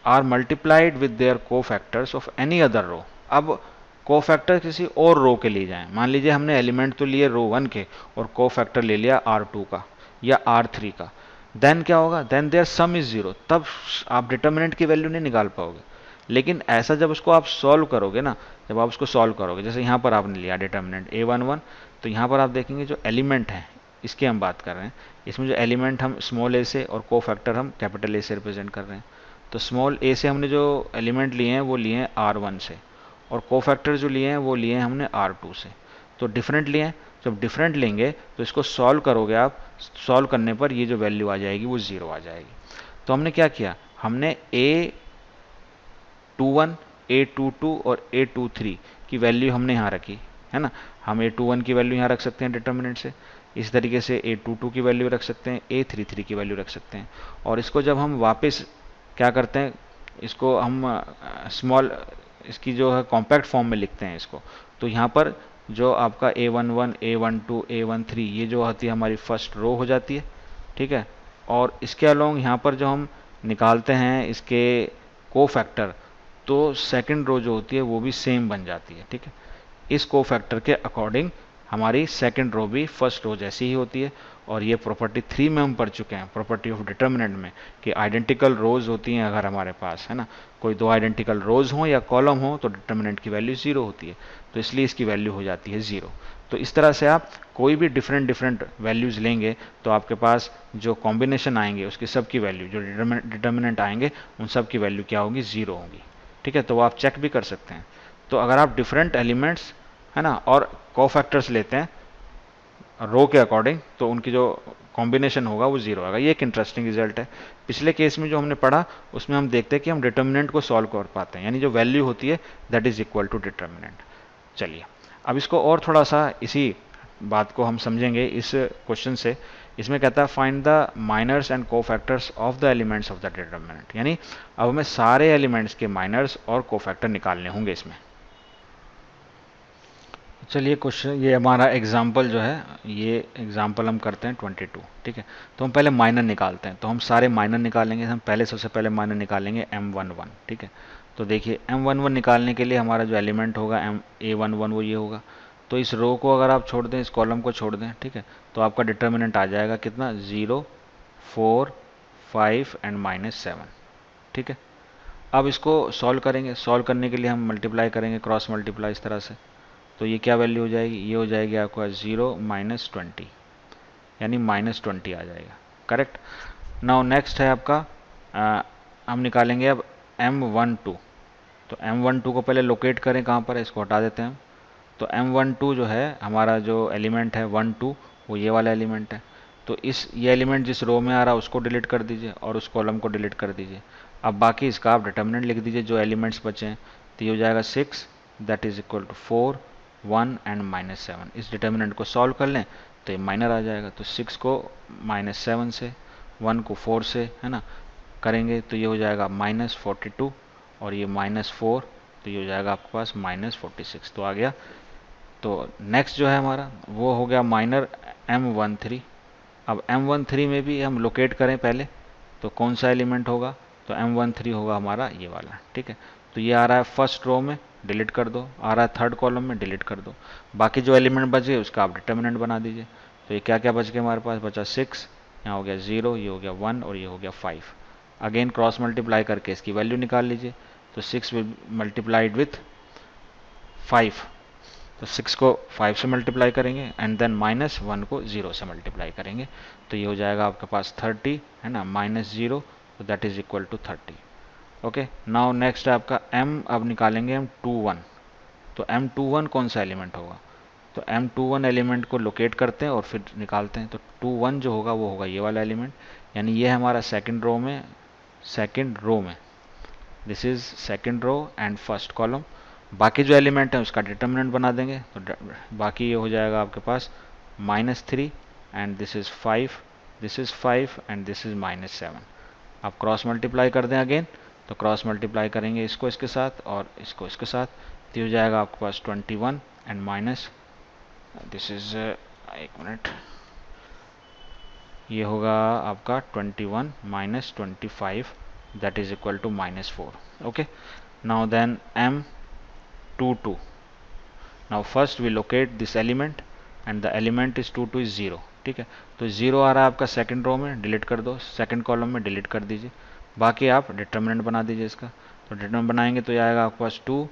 S1: are multiplied with their cofactors of any other row. अब कोफैक्टर किसी और रो के लिए जाएं, मान लीजिए हमने एलिमेंट तो लिए रो 1 के और कोफैक्टर ले लिया R2 का या R3 का, देन क्या होगा, देन देयर सम इज 0, तब आप डिटर्मिनेंट की वैल्यू नहीं निकाल पाओगे। लेकिन ऐसा जब उसको आप सॉल्व करोगे ना, जब आप उसको सॉल्व करोगे, जैसे यहाँ पर आपने लिया डिटर्मिनेंट A11, तो यहाँ पर आप देखेंगे जो एलिमेंट है, इसकी हम बात कर रहे हैं, इसमें जो एलिमेंट हम स्मॉल ए से और कोफैक्टर हम कैपिटल ए से रिप्रेजेंट कर रहे हैं। तो स्मॉल ए से हमने जो एलिमेंट लिए हैं वो लिए हैं R1 से, और कोफैक्टर जो लिए हैं वो लिए हैं हमने R2 से। तो डिफरेंट लिए हैं, जब डिफरेंट लेंगे तो इसको सॉल्व करोगे आप, सॉल्व करने पर ये जो वैल्यू आ जाएगी वो 0 आ जाएगी। तो हमने क्या किया, हमने A21, A22 और A23 की वैल्यू हमने यहाँ रखी है ना। हम A21 की वैल्यू यहाँ रख सकते हैं डिटर्मिनेंट से, इस तरीके से A22 की वैल्यू रख सकते हैं, A33 की वैल्यू रख सकते हैं। और इसको जब हम वापस क्या करते हैं, इसको हम स्मॉल इसकी जो है कॉम्पैक्ट फॉर्म में लिखते हैं इसको, तो यहाँ पर जो आपका A11, A12, A13 ये जो होती है हमारी फर्स्ट रो हो जाती है, ठीक है। और इसके अलोंग यहाँ पर जो हम निकालते हैं इसके कोफैक्टर, तो सेकंड रो जो होती है वो भी सेम बन जाती है, ठीक है। इस कोफैक्टर के अकॉर्डिंग हमारी सेकंड रो भी फर्स्ट रो जैसी ही होती है। और ये प्रॉपर्टी 3 में हम पढ़ चुके हैं, प्रॉपर्टी ऑफ डिटर्मिनेंट में, कि आइडेंटिकल रोज होती हैं अगर हमारे पास, है ना, कोई दो आइडेंटिकल रोज हो या कॉलम हो तो डिटर्मिनेंट की वैल्यू 0 होती है, तो इसलिए इसकी वैल्यू हो जाती है 0। तो इस तरह से आप कोई भी डिफरेंट डिफरेंट वैल्यूज लेंगे तो आपके पास जो कॉम्बिनेशन आएंगे उसकी सब की वैल्यू, जो डिटर्मिनेंट आएंगे उन सब की वैल्यू क्या होगी, 0 होगी, ठीक है। तो वो आप चेक भी कर सकते हैं। तो अगर आप डिफरेंट एलिमेंट्स, है ना, और कोफैक्टर्स लेते हैं रो के अकॉर्डिंग, तो उनकी जो कॉम्बिनेशन होगा वो 0 आएगा। ये एक इंटरेस्टिंग रिजल्ट है। पिछले केस में जो हमने पढ़ा उसमें हम देखते हैं कि हम डिटर्मिनेंट को सॉल्व कर पाते हैं, यानी जो वैल्यू होती है that is equal to determinant. चलिए अब इसको और थोड़ा सा इसी बात को हम समझेंगे इस क्वेश्चन से। इसमें कहता है find the minors and cofactors of the elements of the determinant, यानी अब हमें सारे एलिमेंट्स के माइनर्स और कोफैक्टर निकालने होंगे इसमें। चलिए क्वेश्चन, ये हमारा एग्जाम्पल जो है, ये एग्जाम्पल हम करते हैं 22, ठीक है। तो हम पहले माइनर निकालते हैं, तो हम सारे माइनर निकालेंगे। हम पहले सबसे पहले माइनर निकालेंगे M11, ठीक है। तो देखिए M11 निकालने के लिए हमारा जो एलिमेंट होगा A11 वो ये होगा। तो इस रो को अगर आप छोड़ दें, इस कॉलम को छोड़ दें, ठीक है, तो आपका डिटर्मिनेंट आ जाएगा कितना, 0, 4, 5 एंड -7, ठीक है। अब इसको सॉल्व करेंगे, सॉल्व करने के लिए हम मल्टीप्लाई करेंगे, क्रॉस मल्टीप्लाई इस तरह से। तो ये क्या वैल्यू हो जाएगी, ये हो जाएगी आपका 0 -20, यानी -20 आ जाएगा, करेक्ट। नाउ नेक्स्ट है आपका हम निकालेंगे अब M12। तो M12 को पहले लोकेट करें, कहाँ पर है, इसको हटा देते हैं हम। तो M12 जो है हमारा जो एलिमेंट है 1 2, वो ये वाला एलिमेंट है। तो ये एलिमेंट जिस रो में आ रहा है उसको डिलीट कर दीजिए और उस कॉलम को डिलीट कर दीजिए। अब बाकी इसका आप डिटर्मिनेंट लिख दीजिए जो एलिमेंट्स बचे हैं। तो ये हो जाएगा 6 that is equal to 4, 1 and -7। इस डिटर्मिनेंट को सॉल्व कर लें तो ये माइनर आ जाएगा। तो 6 को -7 से, 1 को 4 से, है ना, करेंगे तो ये हो जाएगा -42 और ये -4, तो ये हो जाएगा आपके पास -46। तो आ गया। तो नेक्स्ट जो है हमारा वो हो गया माइनर M13। अब M13 में भी हम लोकेट करें पहले, तो कौन सा एलिमेंट होगा, तो M13 होगा हमारा ये वाला, ठीक है। तो ये आ रहा है फर्स्ट रो में, डिलीट कर दो, आ रहा है थर्ड कॉलम में, डिलीट कर दो। बाकी जो एलिमेंट बचे उसका आप डिटर्मिनेंट बना दीजिए। तो ये क्या क्या बच गया हमारे पास, बचा 6, यहाँ हो गया 0, ये हो गया 1 और ये हो गया 5। अगेन क्रॉस मल्टीप्लाई करके इसकी वैल्यू निकाल लीजिए। तो 6 विल मल्टीप्लाइड विथ 5, तो 6 को 5 से मल्टीप्लाई करेंगे एंड देन -1 को 0 से मल्टीप्लाई करेंगे। तो ये हो जाएगा आपके पास 30, है ना, -0, तो that is equal to 30। Okay, now next है आपका M, अब निकालेंगे हम 21। तो M21 कौन सा एलिमेंट होगा, तो M21 एलिमेंट को लोकेट करते हैं और फिर निकालते हैं। तो 21 जो होगा वो होगा ये वाला एलिमेंट, यानी ये हमारा सेकंड रो में, this is second row and first column. बाकी जो एलिमेंट है उसका डिटर्मिनेंट बना देंगे। तो बाकी ये हो जाएगा आपके पास -3 and this is 5, this is 5 and this is -7। आप क्रॉस मल्टीप्लाई कर दें अगेन, तो क्रॉस मल्टीप्लाई करेंगे इसको इसके साथ और इसको इसके साथ, तो हो जाएगा आपके पास 21 एंड माइनस दिस इज, एक मिनट, ये होगा आपका 21 - 25 that is equal to -4। Okay, now then M22, now first we locate this element and the element is 22 is 0, ठीक है। तो 0 आ रहा है आपका सेकंड रो में, डिलीट कर दो, सेकंड कॉलम में डिलीट कर दीजिए। बाकी आप डिटर्मिनेंट बना दीजिए इसका। तो डिटर्मिनेंट बनाएंगे तो ये आएगा आपके पास 2,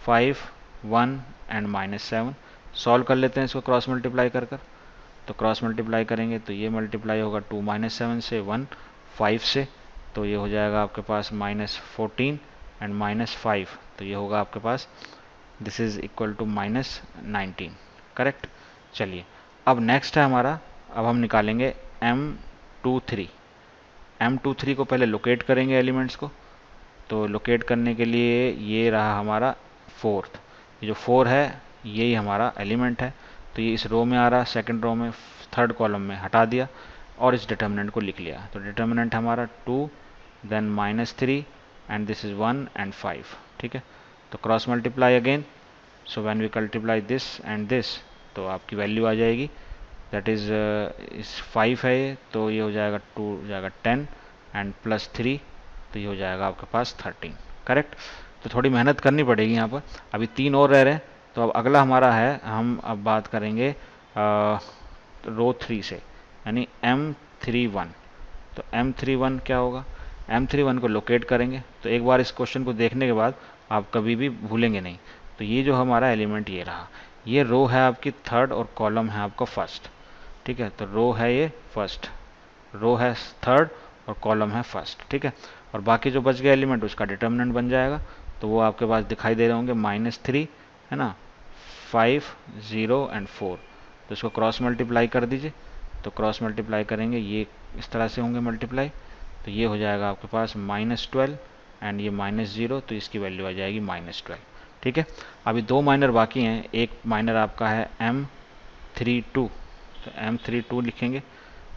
S1: 5, 1 एंड -7। सॉल्व कर लेते हैं इसको क्रॉस मल्टीप्लाई कर कर। तो क्रॉस मल्टीप्लाई करेंगे तो ये मल्टीप्लाई होगा 2 -7 से, 1 5 से, तो ये हो जाएगा आपके पास -14 एंड -5, तो ये होगा आपके पास this is equal to -19, correct. चलिए अब नेक्स्ट है हमारा, अब हम निकालेंगे M23। M23 को पहले लोकेट करेंगे एलिमेंट्स को, तो लोकेट करने के लिए ये रहा हमारा फोर्थ, ये जो 4 है यही हमारा एलिमेंट है, तो ये इस रो में आ रहा, सेकंड रो में, थर्ड कॉलम में हटा दिया और इस डिटर्मिनेंट को लिख लिया। तो डिटर्मिनेंट हमारा 2 then -3 and this is 1 and 5। ठीक है, तो cross multiply again, so when we multiply this and this तो आपकी वैल्यू आ जाएगी, दैट इज इस 5 है ये, तो ये हो जाएगा 2 हो जाएगा 10 एंड +3 तो ये हो जाएगा आपके पास 13। करेक्ट। तो थोड़ी मेहनत करनी पड़ेगी यहाँ पर, अभी 3 और रह रहे हैं। तो अब अगला हमारा है, हम अब बात करेंगे रो 3 से, यानी M31। तो M31 क्या होगा, M31 को लोकेट करेंगे। तो एक बार इस क्वेश्चन को देखने के बाद आप कभी भी भूलेंगे नहीं। तो ये जो हमारा एलिमेंट ये रहा, ये रो है आपकी थर्ड और कॉलम है आपका फर्स्ट। ठीक है, तो रो है ये फर्स्ट, रो है थर्ड और कॉलम है फर्स्ट। ठीक है, और बाकी जो बच गया एलिमेंट उसका डिटर्मिनेंट बन जाएगा। तो वो आपके पास दिखाई दे रहे होंगे, -3 है ना, 5 0 एंड 4। तो इसको क्रॉस मल्टीप्लाई कर दीजिए। तो क्रॉस मल्टीप्लाई करेंगे, ये इस तरह से होंगे मल्टीप्लाई, तो ये हो जाएगा आपके पास -12 एंड ये -0, तो इसकी वैल्यू आ जाएगी -12। ठीक है, अभी 2 माइनर बाकी हैं। एक माइनर आपका है M32, तो M32 लिखेंगे।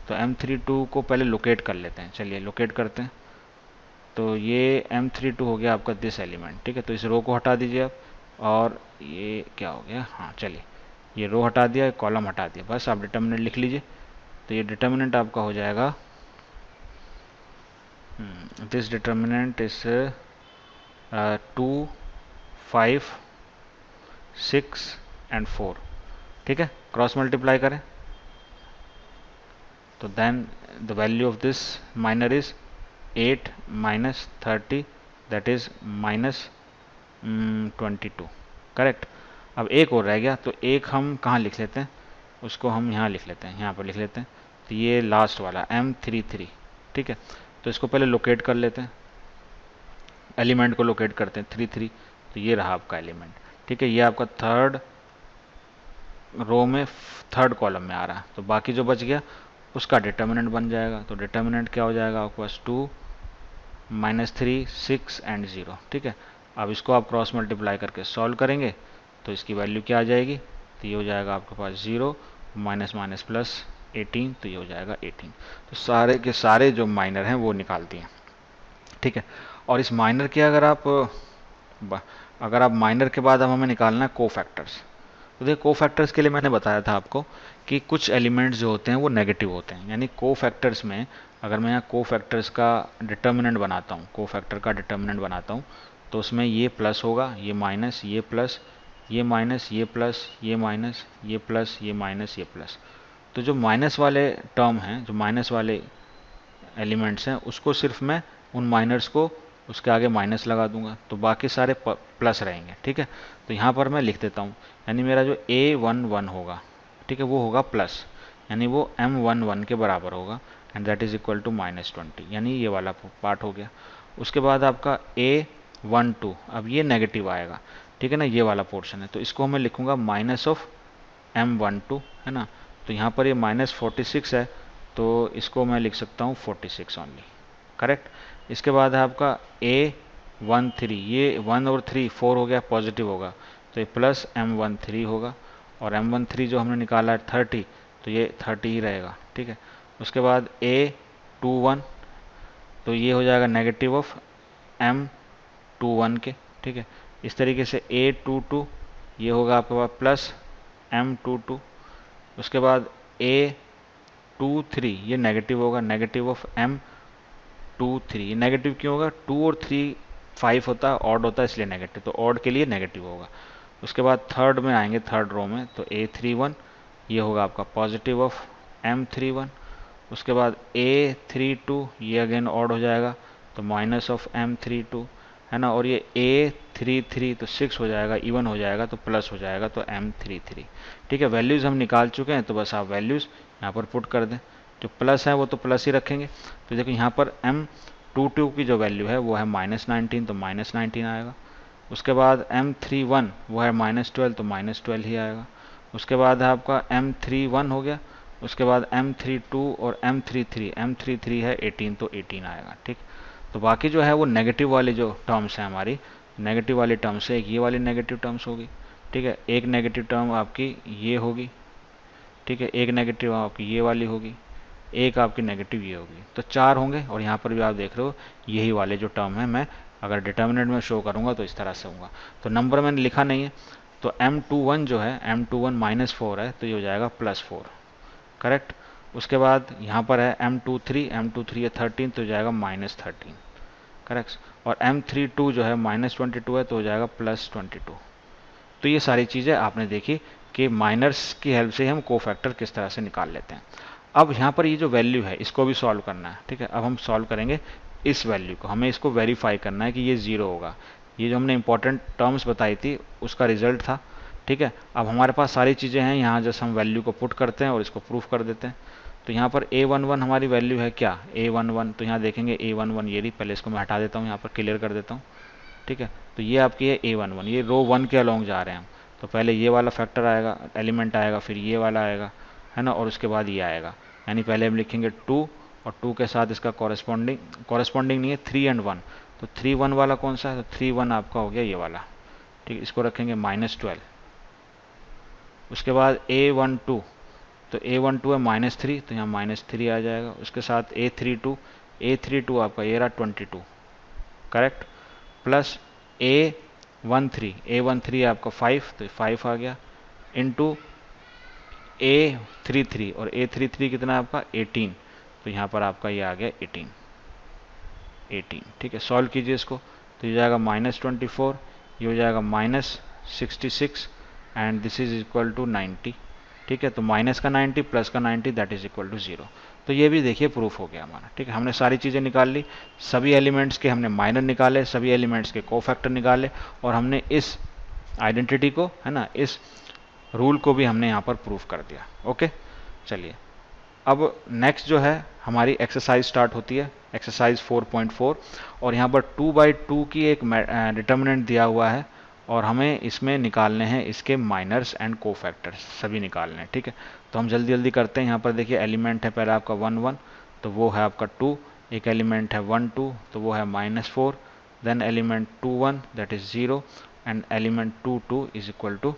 S1: तो M32 को पहले लोकेट कर लेते हैं, चलिए लोकेट करते हैं। तो ये M32 हो गया आपका दिस एलिमेंट। ठीक है, तो इस रो को हटा दीजिए आप, और ये क्या हो गया, हाँ चलिए ये रो हटा दिया, कॉलम हटा दिया, बस आप डिटर्मिनेंट लिख लीजिए। तो ये डिटर्मिनेंट आपका हो जाएगा, दिस डिटर्मिनेंट इज 2 5 6 एंड 4। ठीक है, क्रॉस मल्टीप्लाई करें तो then the value of this minor is 8 -30 that is -22। Correct. अब एक और रह गया, तो एक हम कहाँ लिख लेते हैं, उसको हम यहाँ लिख लेते हैं, यहाँ पर लिख लेते हैं। तो ये लास्ट वाला M33। ठीक है, तो इसको पहले लोकेट कर लेते हैं, एलिमेंट को लोकेट करते हैं 33। तो ये रहा आपका एलिमेंट। ठीक है, ये आपका थर्ड रो में थर्ड कॉलम में आ रहा है। तो बाकी जो बच गया उसका डिटर्मिनेंट बन जाएगा। तो डिटर्मिनेंट क्या हो जाएगा आपके पास, 2 -3 6 एंड 0। ठीक है, अब इसको आप क्रॉस मल्टीप्लाई करके सॉल्व करेंगे तो इसकी वैल्यू क्या आ जाएगी, तो ये हो जाएगा आपके पास 0 माइनस प्लस 18, तो ये हो जाएगा 18। तो सारे के सारे जो माइनर हैं वो निकाल दिए। ठीक है, और इस माइनर के अगर आप माइनर के बाद अब हमें निकालना है कोफैक्टर्स। तो देखिए कोफैक्टर्स के लिए मैंने बताया था आपको कि कुछ एलिमेंट्स जो होते हैं वो नेगेटिव होते हैं, यानी कोफैक्टर्स में अगर मैं यहाँ कोफैक्टर्स का डिटर्मिनेंट बनाता हूँ, कोफैक्टर का डिटर्मिनेंट बनाता हूँ, तो उसमें ये प्लस होगा, ये माइनस, ये प्लस, ये माइनस, ये प्लस, ये माइनस, ये प्लस, ये माइनस, ये प्लस। तो जो माइनस वाले टर्म हैं, जो माइनस वाले एलिमेंट्स हैं, उसको सिर्फ मैं उन माइनर्स को उसके आगे माइनस लगा दूंगा, तो बाकी सारे प्लस रहेंगे। ठीक है, तो यहाँ पर मैं लिख देता हूँ, यानी मेरा जो A11 होगा, ठीक है, वो होगा प्लस, यानी वो M11 के बराबर होगा, and that is equal to -20, यानी ये वाला पार्ट हो गया। उसके बाद आपका A12, अब ये नेगेटिव आएगा, ठीक है ना, ये वाला पोर्शन है, तो इसको मैं लिखूंगा माइनस ऑफ M12, है ना। तो यहाँ पर ये -46 है, तो इसको मैं लिख सकता हूँ 46 ओनली। करेक्ट। इसके बाद है आपका A13, ये 1 और 3 4 हो गया, पॉजिटिव होगा, तो ये प्लस M13 होगा, और M13 जो हमने निकाला है 30, तो ये 30 ही रहेगा। ठीक है, उसके बाद A21, तो ये हो जाएगा नेगेटिव ऑफ M21 के। ठीक है, इस तरीके से A22 ये होगा आपके पास प्लस M22। उसके बाद A23 ये नेगेटिव होगा, नेगेटिव ऑफ M23। ये नेगेटिव क्यों होगा, 2 और 3 5 होता है, ऑड होता है, इसलिए नेगेटिव, तो ऑड के लिए नेगेटिव होगा। उसके बाद थर्ड में आएंगे, थर्ड रो में, तो A31 ये होगा आपका पॉजिटिव ऑफ M31। उसके बाद A32 ये अगेन ऑड हो जाएगा, तो माइनस ऑफ M32, है ना, और ये A33 तो 6 हो जाएगा, इवन हो जाएगा, तो प्लस हो जाएगा, तो M33। ठीक है, वैल्यूज़ हम निकाल चुके हैं, तो बस आप वैल्यूज़ यहाँ पर पुट कर दें। जो प्लस है वो तो प्लस ही रखेंगे। तो देखो यहाँ पर M22 की जो वैल्यू है वो है -19, तो -19 आएगा। उसके बाद M31 वो है -12, तो -12 ही आएगा। उसके बाद है आपका M31 हो गया, उसके बाद M32 और M33 है 18, तो 18 आएगा। ठीक, तो बाकी जो है वो नेगेटिव वाली जो टर्म्स हैं हमारी, नेगेटिव वाली टर्म्स है, एक ये वाली नेगेटिव टर्म्स होगी। ठीक है, एक नेगेटिव टर्म आपकी ये होगी। ठीक है, एक नेगेटिव आपकी ये वाली होगी, एक आपकी नेगेटिव ये होगी, तो 4 होंगे। और यहाँ पर भी आप देख रहे हो यही वाले जो टर्म है, मैं अगर डिटर्मिनेंट में शो करूँगा तो इस तरह से होगा। तो नंबर मैंने लिखा नहीं है, तो M21 जो है M21 -4 है, तो ये हो जाएगा +4, करेक्ट। उसके बाद यहाँ पर है M23 है 13, तो हो जाएगा -13, करेक्ट। और M32 जो है -22 है, तो हो जाएगा +22। तो ये सारी चीज़ें आपने देखी कि माइनर्स की हेल्प से हम कोफैक्टर किस तरह से निकाल लेते हैं। अब यहाँ पर ये जो वैल्यू है इसको भी सॉल्व करना है। ठीक है, अब हम सॉल्व करेंगे इस वैल्यू को, हमें इसको वेरीफाई करना है कि ये 0 होगा। ये जो हमने इंपॉर्टेंट टर्म्स बताई थी उसका रिजल्ट था। ठीक है, अब हमारे पास सारी चीज़ें हैं, यहाँ जैसे हम वैल्यू को पुट करते हैं और इसको प्रूफ कर देते हैं। तो यहाँ पर A11 हमारी वैल्यू है क्या, A11, तो यहाँ देखेंगे A11 ये रही, पहले इसको मैं हटा देता हूँ, यहाँ पर क्लियर कर देता हूँ। ठीक है, तो ये आपकी है A11, ये रो 1 के अलोंग जा रहे हैं हम, तो पहले ये वाला फैक्टर आएगा, एलिमेंट आएगा, फिर ये वाला आएगा, है ना, और उसके बाद ये आएगा। यानी पहले हम लिखेंगे 2 और 2 के साथ इसका कॉरेस्पॉन्डिंग नहीं है 3 और 1, तो 3 1 वाला कौन सा है, तो 3 1 आपका हो गया ये वाला। ठीक, इसको रखेंगे -12। उसके बाद A12, तो A12 है -3, तो यहाँ -3 आ जाएगा। उसके साथ A32 आपका ये रहा 22, करेक्ट, प्लस A13 आपका 5, तो 5 आ गया, इंटू A33, और A33 कितना है आपका 18, तो यहाँ पर आपका ये आ गया 18। ठीक है, सॉल्व कीजिए इसको, तो ये जाएगा -24, ये हो जाएगा -66 and this is equal to 90। ठीक है, तो माइनस का 90 प्लस का 90 दैट इज इक्वल टू 0। तो ये भी देखिए प्रूफ हो गया हमारा। ठीक है, हमने सारी चीज़ें निकाल ली, सभी एलिमेंट्स के हमने माइनर निकाले, सभी एलिमेंट्स के कोफैक्टर निकाले, और हमने इस आइडेंटिटी को, है ना, इस रूल को भी हमने यहाँ पर प्रूफ कर दिया। ओके, चलिए अब नेक्स्ट जो है हमारी एक्सरसाइज स्टार्ट होती है, एक्सरसाइज 4.4, और यहाँ पर 2/2 की एक डिटर्मिनेंट दिया हुआ है, और हमें इसमें निकालने हैं इसके माइनर्स एंड कोफैक्टर्स, सभी निकालने हैं। ठीक है, तो हम जल्दी जल्दी करते हैं। यहाँ पर देखिए एलिमेंट है पहला आपका 1 1, तो वो है आपका 2, एक एलिमेंट है 1 2, तो वो है -4, then element 2 1 that is 0, and element 2 2 is equal to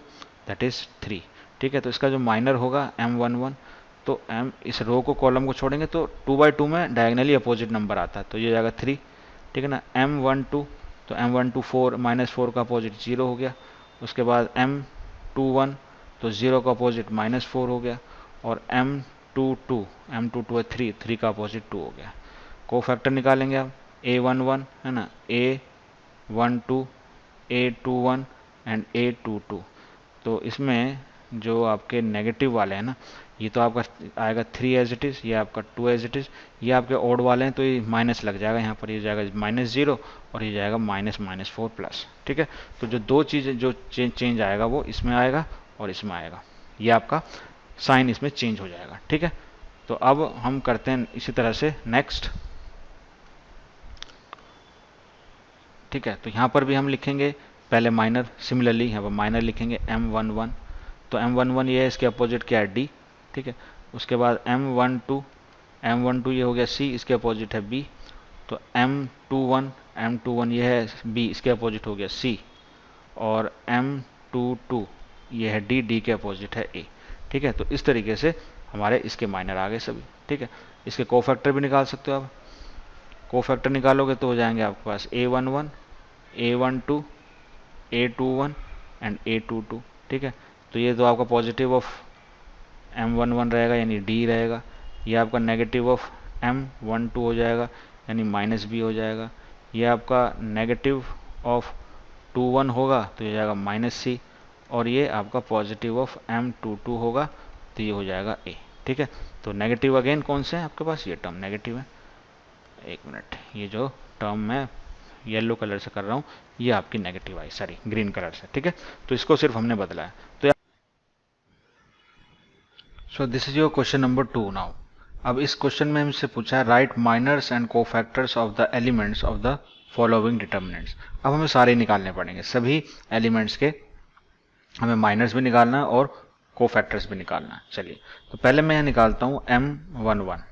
S1: that is 3। ठीक है, तो इसका जो माइनर होगा M11, तो M इस रो को कॉलम को छोड़ेंगे तो 2/2 में डायगनली अपोजिट नंबर आता है, तो ये जाएगा 3। ठीक है ना, M12, तो M12 4, -4 का अपोजिट 0 हो गया। उसके बाद M21, तो 0 का अपोजिट -4 हो गया, और M22 है 3 का अपोजिट 2 हो गया। कोफैक्टर निकालेंगे आप, A11 है ना, A12, A21 एंड A22, तो इसमें जो आपके नेगेटिव वाले हैं ना, ये तो आपका आएगा 3 एज इट इज़, ये आपका 2 एज इट इज़, ये आपके ऑड वाले हैं तो ये माइनस लग जाएगा यहाँ पर, ये जाएगा -0 और ये जाएगा -4 प्लस। ठीक है, तो जो दो चीज़ें जो चेंज आएगा वो इसमें आएगा और इसमें आएगा, ये आपका साइन इसमें चेंज हो जाएगा। ठीक है, तो अब हम करते हैं इसी तरह से नेक्स्ट। ठीक है, तो यहाँ पर भी हम लिखेंगे पहले माइनर, सिमिलरली यहाँ पर माइनर लिखेंगे M11, तो M11 ये है, इसके अपोजिट क्या है D। ठीक है, उसके बाद M12 ये हो गया C, इसके अपोजिट है B, तो M21 ये है B, इसके अपोजिट हो गया C, और M22 ये है D के अपोजिट है A। ठीक है, तो इस तरीके से हमारे इसके माइनर आ गए सभी। ठीक है, इसके कोफैक्टर भी निकाल सकते हो आप, कोफैक्टर निकालोगे तो हो जाएंगे आपके पास A11, A12, A21 and A22। ठीक है, तो ये तो आपका पॉजिटिव ऑफ M11 रहेगा यानी D रहेगा, ये आपका नेगेटिव ऑफ M12 हो जाएगा यानी -B हो जाएगा, ये आपका नेगेटिव ऑफ 21 होगा तो ये जाएगा -C, और ये आपका पॉजिटिव ऑफ M22 होगा तो ये हो जाएगा A। ठीक है, तो नेगेटिव अगेन कौन से हैं आपके पास, ये टर्म नेगेटिव है। एक मिनट, ये जो टर्म मैं येलो कलर से कर रहा हूँ ये आपकी नेगेटिव आई, सॉरी ग्रीन कलर से। ठीक है, तो इसको सिर्फ हमने बदला है। तो so this is your question number 2 now. अब इस क्वेश्चन में हमसे पूछा है write minors and cofactors of the elements of the following determinants. अब हमें सारे निकालने पड़ेंगे, सभी एलिमेंट्स के हमें माइनर्स भी निकालना है और कोफैक्टर्स भी निकालना है। चलिए, तो पहले मैं यहाँ निकालता हूँ M11।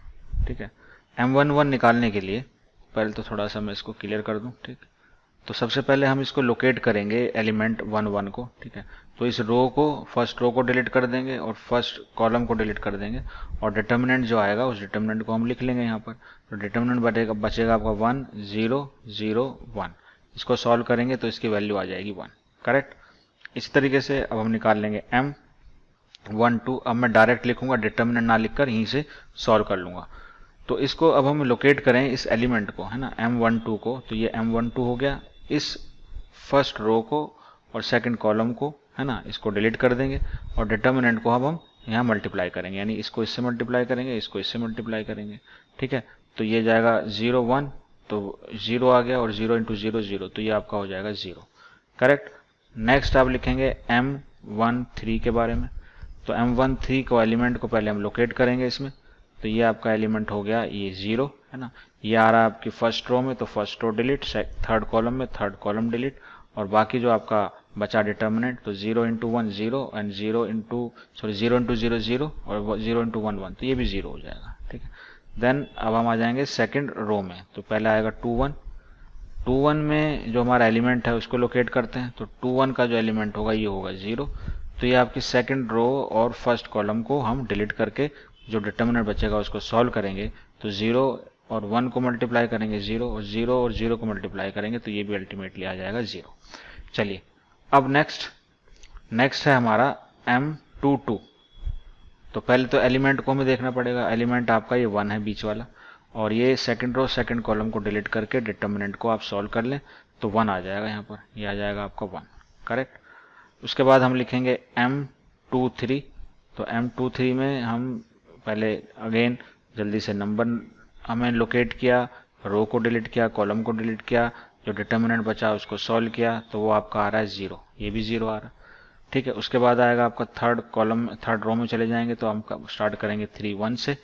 S1: ठीक है, M11 निकालने के लिए पहले तो थोड़ा सा मैं इसको क्लियर कर दूं। ठीक, तो सबसे पहले हम इसको लोकेट करेंगे एलिमेंट 11 को। ठीक है, तो इस रो को, फर्स्ट रो को डिलीट कर देंगे और फर्स्ट कॉलम को डिलीट कर देंगे, और डिटर्मिनेंट जो आएगा उस डिटर्मिनेंट को हम लिख लेंगे यहाँ पर। तो डिटर्मिनेंट बचेगा आपका 1 0 0 1। इसको सॉल्व करेंगे तो इसकी वैल्यू आ जाएगी 1। करेक्ट। इसी तरीके से अब हम निकाल लेंगे M12। अब मैं डायरेक्ट लिखूंगा, डिटर्मिनेंट ना लिखकर यहीं से सॉल्व कर लूंगा। तो इसको अब हम लोकेट करें इस एलिमेंट को, है ना, M12 को। तो ये M12 हो गया। इस फर्स्ट रो को और सेकंड कॉलम को, है ना, इसको डिलीट कर देंगे, और डिटर्मिनेंट को अब हम यहाँ मल्टीप्लाई करेंगे, यानी इसको इससे मल्टीप्लाई करेंगे, इसको इससे मल्टीप्लाई करेंगे। ठीक है, तो ये जाएगा 0 1, तो 0 आ गया, और 0 इंटू 0 0, तो ये आपका हो जाएगा 0। करेक्ट। नेक्स्ट आप लिखेंगे M13 के बारे में। तो M13 को एलिमेंट को पहले हम लोकेट करेंगे इसमें। तो ये आपका एलिमेंट हो गया ये 0, है ना। ये आ रहा है आपकी फर्स्ट रो में, तो first row delete, third column में थर्ड कॉलम डिलीट, और बाकी जो आपका बचा डिटर्मिनेंट, तो 0 इंटू 1 0, एंड 0 इंटू 0 0 और 0 इंटू 1 1, तो ये भी 0 हो जाएगा। ठीक है, देन अब हम आ जाएंगे सेकंड रो में। तो पहले आएगा 2 1। 2 1 में जो हमारा एलिमेंट है उसको लोकेट करते हैं। तो 2 1 का जो एलिमेंट होगा ये होगा 0। तो ये आपकी सेकंड रो और फर्स्ट कॉलम को हम डिलीट करके जो डिटर्मिनेंट बचेगा उसको सॉल्व करेंगे। तो 0 और 1 को मल्टीप्लाई करेंगे 0, और 0 और 0 को मल्टीप्लाई करेंगे तो ये भी अल्टीमेटली आ जाएगा 0। चलिए, अब नेक्स्ट है हमारा M22। तो पहले तो एलिमेंट को हमें देखना पड़ेगा। एलिमेंट आपका ये 1 है बीच वाला, और ये सेकंड रो सेकंड कॉलम को डिलीट करके डिटर्मिनेंट को आप सॉल्व कर लें तो 1 आ जाएगा यहाँ पर, ये आ जाएगा आपका 1। करेक्ट। उसके बाद हम लिखेंगे M23। तो M23 में हम पहले अगेन जल्दी से नंबर हमें लोकेट किया, रो को डिलीट किया, कॉलम को डिलीट किया, जो डिटर्मिनेंट बचा उसको सॉल्व किया, तो वो आपका आ रहा है 0, ये भी 0 आ रहा है। ठीक है, उसके बाद आएगा आपका थर्ड रो में चले जाएंगे, तो हम स्टार्ट करेंगे 3 1 से,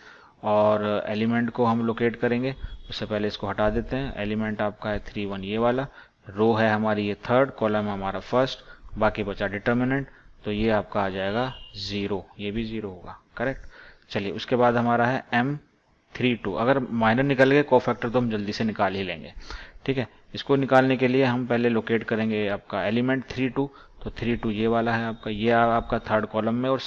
S1: और एलिमेंट को हम लोकेट करेंगे। उससे पहले इसको हटा देते हैं। एलिमेंट आपका है 3 1 ये वाला, रो है हमारी ये थर्ड, कॉलम हमारा फर्स्ट, बाकी बचा डिटर्मिनेंट, तो ये आपका आ जाएगा 0, ये भी 0 होगा। करेक्ट। चलिए, उसके बाद हमारा है M32। अगर माइनर निकल गए कोफैक्टर तो हम जल्दी से निकाल ही लेंगे। ठीक है, इसको निकालने के लिए हम पहले लोकेट करेंगे आपका एलिमेंट 32। तो 32 ये वाला है आपका, ये आपका थर्ड कॉलम में और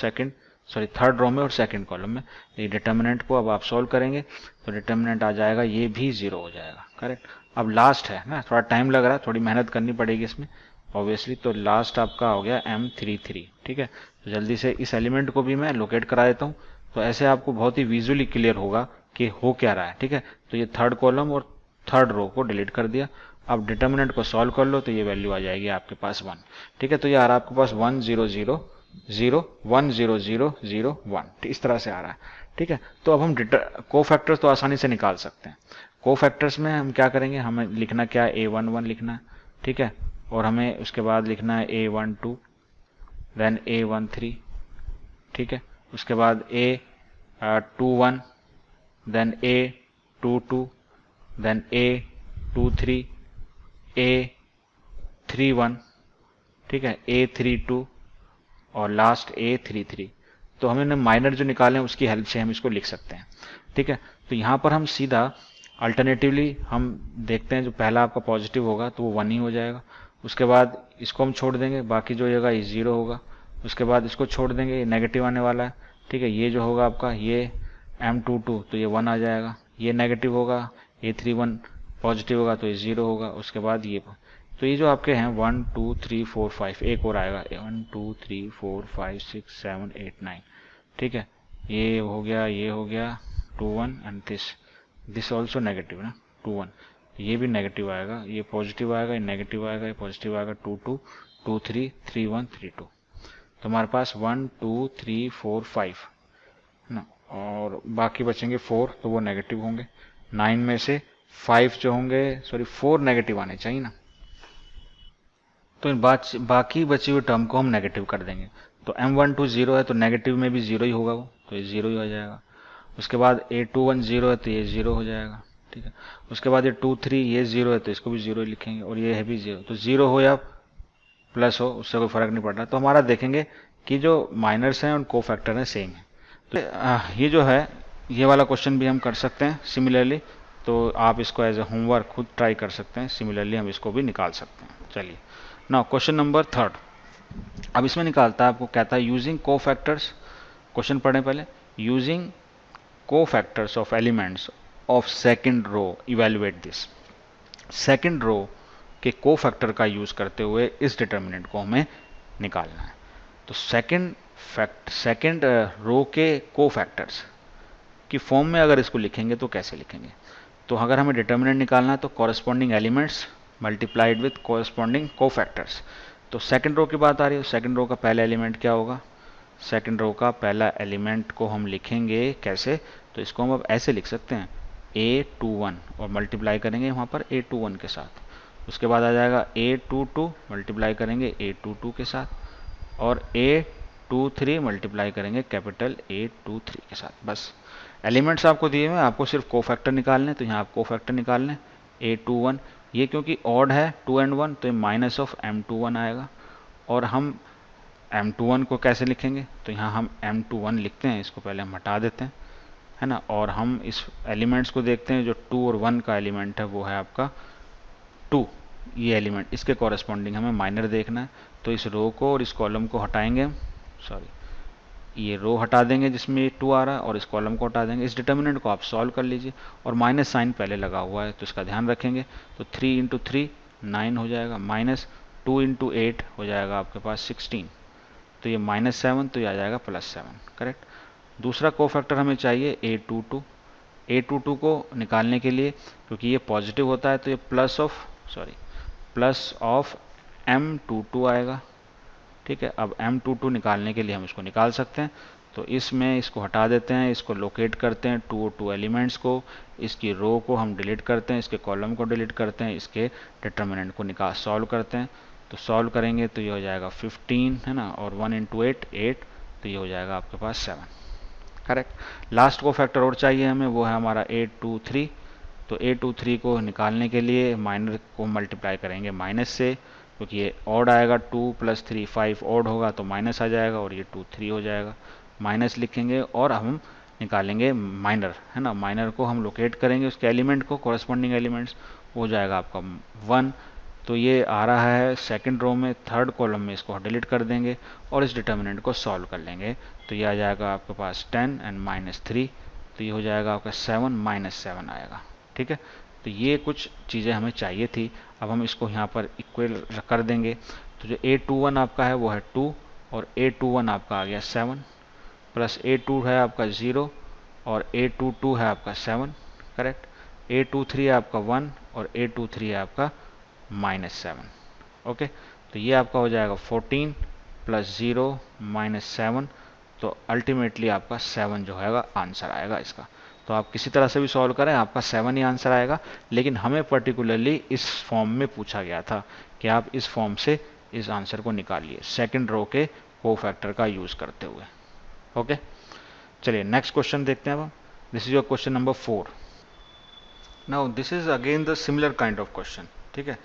S1: थर्ड रो में और सेकंड कॉलम में। ये डिटर्मिनेंट को अब आप सॉल्व करेंगे तो डिटर्मिनेंट आ जाएगा, ये भी 0 हो जाएगा। करेक्ट। अब लास्ट है ना, थोड़ा टाइम लग रहा है, थोड़ी मेहनत करनी पड़ेगी इसमें ऑब्वियसली। तो लास्ट आपका हो गया M33। ठीक है, तो जल्दी से इस एलिमेंट को भी मैं लोकेट करा देता हूँ, तो ऐसे आपको बहुत ही विजुअली क्लियर होगा कि हो क्या रहा है। ठीक है, तो ये थर्ड कॉलम और थर्ड रो को डिलीट कर दिया। अब डिटर्मिनेंट को सॉल्व कर लो तो ये वैल्यू आ जाएगी आपके पास 1। ठीक है, तो ये आ रहा है आपके पास 1 0 0 0 1 0 0 0 1, इस तरह से आ रहा है। ठीक है, तो अब हम कोफैक्टर्स तो आसानी से निकाल सकते हैं। कोफैक्टर्स में हम क्या करेंगे, हमें लिखना क्या है, A11 लिखना है। ठीक है, और हमें उसके बाद लिखना है A12, देन A13। ठीक है, उसके बाद A21, then A22, then A23, A31, ठीक है, A32 और लास्ट A33। तो हमें माइनर जो निकाले हैं उसकी हेल्प से हम इसको लिख सकते हैं। ठीक है, तो यहाँ पर हम सीधा अल्टरनेटिवली हम देखते हैं, जो पहला आपका पॉजिटिव होगा तो वो 1 ही हो जाएगा। उसके बाद इसको हम छोड़ देंगे, बाकी जो होगा ये 0 होगा। उसके बाद इसको छोड़ देंगे, ये नेगेटिव आने वाला है। ठीक है, ये जो होगा आपका ये M22 तो ये 1 आ जाएगा। ये नेगेटिव होगा, A31 पॉजिटिव होगा तो ये 0 होगा। उसके बाद ये, तो ये जो आपके हैं 1 2 3 4 5, एक और आएगा 1 2 3 4 5 6 7 8 9। ठीक है, ये हो गया, ये हो गया 2 1, एंड दिस ऑल्सो नेगेटिव ना 2 1, ये भी नेगेटिव आएगा, ये पॉजिटिव आएगा, ये नेगेटिव आएगा, ये पॉजिटिव आएगा 2 2 2 3 3 1 3 2। तो हमारे पास 1 2 3 4 5 ना, और बाकी बचेंगे 4, तो वो नेगेटिव होंगे। 9 में से 5 जो होंगे, 4 नेगेटिव आने चाहिए ना, तो इन बाकी बची हुई टर्म को हम नेगेटिव कर देंगे। तो M12 0 है तो नेगेटिव में भी 0 ही होगा वो, तो ये 0 ही हो जाएगा। उसके बाद A21 0 है तो ये 0 हो जाएगा। ठीक है, उसके बाद ये 2 3 ये 0 है तो इसको भी 0 ही लिखेंगे, और ये है भी 0। तो 0 हो या प्लस हो उससे कोई फर्क नहीं पड़ रहा। तो हमारा देखेंगे कि जो माइनर्स हैं और कोफैक्टर हैं सेम है। तो ये जो है ये वाला क्वेश्चन भी हम कर सकते हैं सिमिलरली, तो आप इसको एज ए होमवर्क खुद ट्राई कर सकते हैं। सिमिलरली हम इसको भी निकाल सकते हैं। चलिए नाउ क्वेश्चन नंबर 3। अब इसमें निकालता है, आपको कहता है यूजिंग कोफैक्टर्स, क्वेश्चन पढ़ें पहले। Using cofactors of elements of second row evaluate this. Second row के कोफैक्टर का यूज करते हुए इस डिटर्मिनेंट को हमें निकालना है। तो सेकंड रो के कोफैक्टर्स की फॉर्म में अगर इसको लिखेंगे तो कैसे लिखेंगे? तो अगर हमें डिटर्मिनेंट निकालना है तो corresponding elements multiplied with corresponding cofactors. तो सेकंड रो की बात आ रही है, सेकंड रो का पहला एलिमेंट क्या होगा? सेकंड रो का पहला एलिमेंट को हम लिखेंगे कैसे? तो इसको हम अब ऐसे लिख सकते हैं A21 और मल्टीप्लाई करेंगे वहाँ पर A21 के साथ। उसके बाद आ जाएगा A22 मल्टीप्लाई करेंगे A22 के साथ, और A23 मल्टीप्लाई करेंगे कैपिटल A23 के साथ। बस एलिमेंट्स आपको दिए हुए, आपको सिर्फ कोफैक्टर निकालने, तो यहाँ आप कोफैक्टर निकाल लें। A21 ये क्योंकि ऑड है 2 and 1 तो ये माइनस ऑफ M21 आएगा। और हम M21 को कैसे लिखेंगे? तो यहाँ हम M21 लिखते हैं, इसको पहले हम हटा देते हैं, है ना। और हम इस एलिमेंट्स को देखते हैं, जो 2 और 1 का एलिमेंट है वो है आपका 2, ये एलिमेंट, इसके कॉरेस्पॉन्डिंग हमें माइनर देखना है। तो इस रो को और इस कॉलम को हटाएंगे, सॉरी ये रो हटा देंगे जिसमें 2 आ रहा है, और इस कॉलम को हटा देंगे। इस डिटर्मिनेंट को आप सॉल्व कर लीजिए, और माइनस साइन पहले लगा हुआ है तो इसका ध्यान रखेंगे। तो 3 इंटू 3 9 हो जाएगा, माइनस 2 इंटू 8 हो जाएगा आपके पास 16, तो ये -7, तो ये आ जाएगा +7, करेक्ट। दूसरा कोफैक्टर हमें चाहिए A22। A22 को निकालने के लिए, क्योंकि ये पॉजिटिव होता है, तो ये प्लस ऑफ M22 आएगा, ठीक है। अब M22 निकालने के लिए हम इसको निकाल सकते हैं, तो इसमें इसको हटा देते हैं, इसको लोकेट करते हैं 2 और 2 एलिमेंट्स को, इसकी रो को हम डिलीट करते हैं, इसके कॉलम को डिलीट करते हैं, इसके डिटर्मिनेंट को निकाल सॉल्व करते हैं। तो सॉल्व करेंगे तो ये हो जाएगा 15, है ना, और 1 इंटू 8 8, तो ये हो जाएगा आपके पास 7, करेक्ट। लास्ट को फैक्टर और चाहिए हमें, वो है हमारा A23। तो A23 को निकालने के लिए माइनर को मल्टीप्लाई करेंगे माइनस से, क्योंकि ये ऑड आएगा, 2 + 3 5 ऑड होगा तो माइनस आ जाएगा, और ये 2 3 हो जाएगा, माइनस लिखेंगे। और हम निकालेंगे माइनर, है ना, माइनर को हम लोकेट करेंगे, उसके एलिमेंट को, कॉरेस्पॉन्डिंग एलिमेंट्स, हो जाएगा आपका 1। तो ये आ रहा है सेकंड रो में, थर्ड कॉलम में इसको डिलीट कर देंगे और इस डिटर्मिनेंट को सॉल्व कर लेंगे। तो ये आ जाएगा आपके पास 10 एंड -3, तो ये हो जाएगा आपका 7 -7 आएगा, ठीक है। तो ये कुछ चीज़ें हमें चाहिए थी। अब हम इसको यहाँ पर इक्वल कर देंगे। तो जो A21 आपका है वो है 2, और A21 आपका आ गया 7, प्लस A2 है आपका 0, और A22 है आपका 7, करेक्ट। A23 है आपका 1, और A23 है आपका -7, ओके। तो ये आपका हो जाएगा 14 + 0 -7, तो अल्टीमेटली आपका 7 जो है आंसर आएगा इसका। तो आप किसी तरह से भी सॉल्व करें, आपका 7 ही आंसर आएगा। लेकिन हमें पर्टिकुलरली इस फॉर्म में पूछा गया था कि आप इस फॉर्म से इस आंसर को निकालिए, सेकंड रो के कोफैक्टर का यूज करते हुए, ओके। चलिए नेक्स्ट क्वेश्चन देखते हैं अब। This is your question number 4। Now this is again the similar kind of question, ठीक है।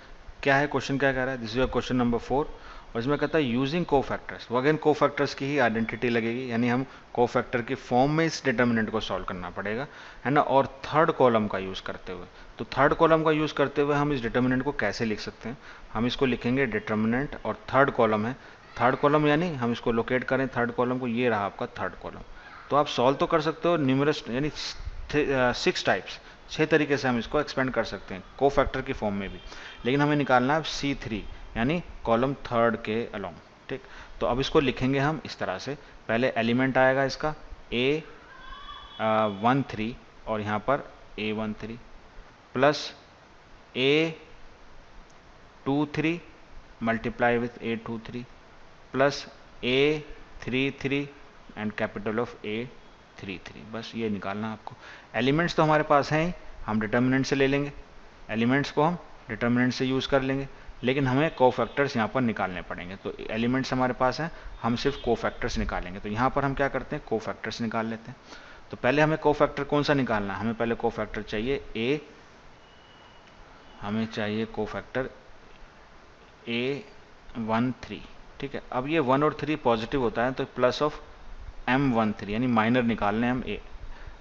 S1: क्या है क्वेश्चन, क्या कह रहा है? This is your question number 4, और इसमें कहता है यूजिंग कोफैक्टर्स। वो अगेन कोफैक्टर्स की ही आइडेंटिटी लगेगी, यानी हम कोफैक्टर की फॉर्म में इस डिटर्मिनेंट को सॉल्व करना पड़ेगा, है ना, और थर्ड कॉलम का यूज करते हुए। तो थर्ड कॉलम का यूज करते हुए हम इस डिटर्मिनेंट को कैसे लिख सकते हैं? हम इसको लिखेंगे डिटर्मिनेंट, और थर्ड कॉलम है, थर्ड कॉलम यानी हम इसको लोकेट करें थर्ड कॉलम को, ये रहा आपका थर्ड कॉलम। तो आप सॉल्व तो कर सकते हो न्यूमरस, यानी 6 टाइप्स, 6 तरीके से हम इसको एक्सपेंड कर सकते हैं कोफैक्टर की फॉर्म में भी। लेकिन हमें निकालना है C3, यानी कॉलम थर्ड के अलोंग, ठीक। तो अब इसको लिखेंगे हम इस तरह से। पहले एलिमेंट आएगा इसका A13, और यहाँ पर A13 plus A23 multiply with A23 plus A33 and capital of A33। बस ये निकालना आपको। एलिमेंट्स तो हमारे पास हैं ही, हम डिटर्मिनेंट से ले लेंगे, एलिमेंट्स को हम डिटर्मिनेंट से यूज़ कर लेंगे, लेकिन हमें कोफैक्टर्स यहाँ पर निकालने पड़ेंगे। तो एलिमेंट्स हमारे पास हैं, हम सिर्फ कोफैक्टर्स निकालेंगे। तो यहाँ पर हम क्या करते हैं, कोफैक्टर्स निकाल लेते हैं। तो पहले हमें कोफैक्टर कौन सा निकालना है? हमें पहले कोफैक्टर चाहिए हमें चाहिए कोफैक्टर A13, ठीक है। अब ये 1 और 3 पॉजिटिव होता है तो प्लस ऑफ M13 यानी माइनर निकालने हम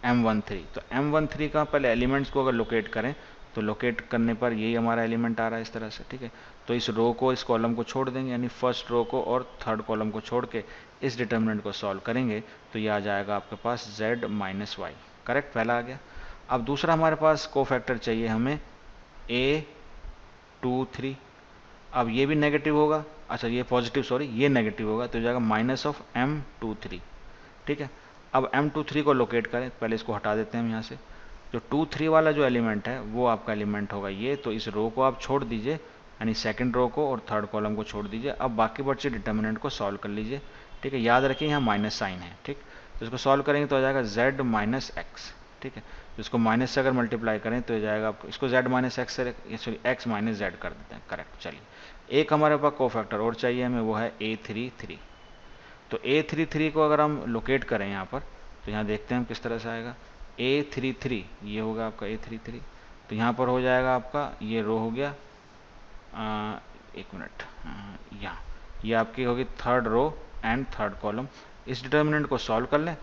S1: M13। तो M13 का पहले एलिमेंट्स को अगर लोकेट करें तो लोकेट करने पर यही हमारा एलिमेंट आ रहा है इस तरह से, ठीक है। तो इस रो को, इस कॉलम को छोड़ देंगे, यानी फर्स्ट रो को और थर्ड कॉलम को छोड़ के इस डिटर्मिनेंट को सॉल्व करेंगे तो ये आ जाएगा आपके पास z माइनस वाई। करेक्ट, पहला आ गया। अब दूसरा हमारे पास कोफैक्टर चाहिए हमें A23। अब ये भी नेगेटिव होगा, अच्छा ये पॉजिटिव, सॉरी ये नेगेटिव होगा, तो हो जाएगा माइनस ऑफ M23, ठीक है। अब M23 को लोकेट करें, पहले इसको हटा देते हैं हम यहाँ से। जो 2 3 वाला जो एलिमेंट है वो आपका एलिमेंट होगा ये, तो इस रो को आप छोड़ दीजिए, यानी सेकंड रो को और थर्ड कॉलम को छोड़ दीजिए। अब बाकी बचे डिटर्मिनेंट को सॉल्व कर लीजिए, ठीक है। याद रखिए यहाँ माइनस साइन है, ठीक। तो इसको सॉल्व करेंगे तो हो जाएगा z माइनस एक्स, ठीक है। तो इसको माइनस से अगर मल्टीप्लाई करें तो हो जाएगा आपको, इसको z माइनस एक्स से, सॉरी x माइनस जेड कर देते हैं। करेक्ट, चलिए एक हमारे पास कोफैक्टर और चाहिए हमें, वो है A33। तो A33 को अगर हम लोकेट करें यहाँ पर तो यहाँ देखते हैं हम किस तरह से आएगा। A33 ये होगा आपका A33, तो यहाँ पर हो जाएगा आपका, ये रो हो गया, एक मिनट, यहाँ ये आपकी होगी third row and third column. इस डिटर्मिनेंट को सॉल्व कर लें।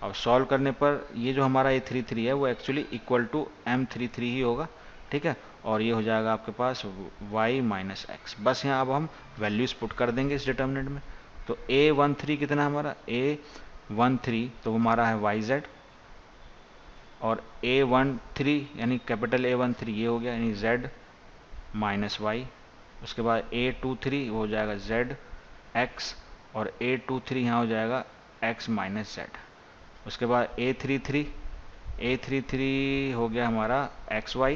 S1: अब सॉल्व करने पर ये जो हमारा A33 है वो एक्चुअली इक्वल टू M33 ही होगा, ठीक है। और ये हो जाएगा आपके पास y माइनस एक्स। बस यहाँ अब हम वैल्यूज पुट कर देंगे इस डिटर्मिनेंट में। तो A13 कितना हमारा, A13 तो हमारा है yz, और A13 यानी कैपिटल A13 ये हो गया, यानी z माइनस वाई। उसके बाद A23 हो जाएगा z x, और A23 यहाँ हो जाएगा x माइनस जेड। उसके बाद A33 हो गया हमारा एक्स वाई,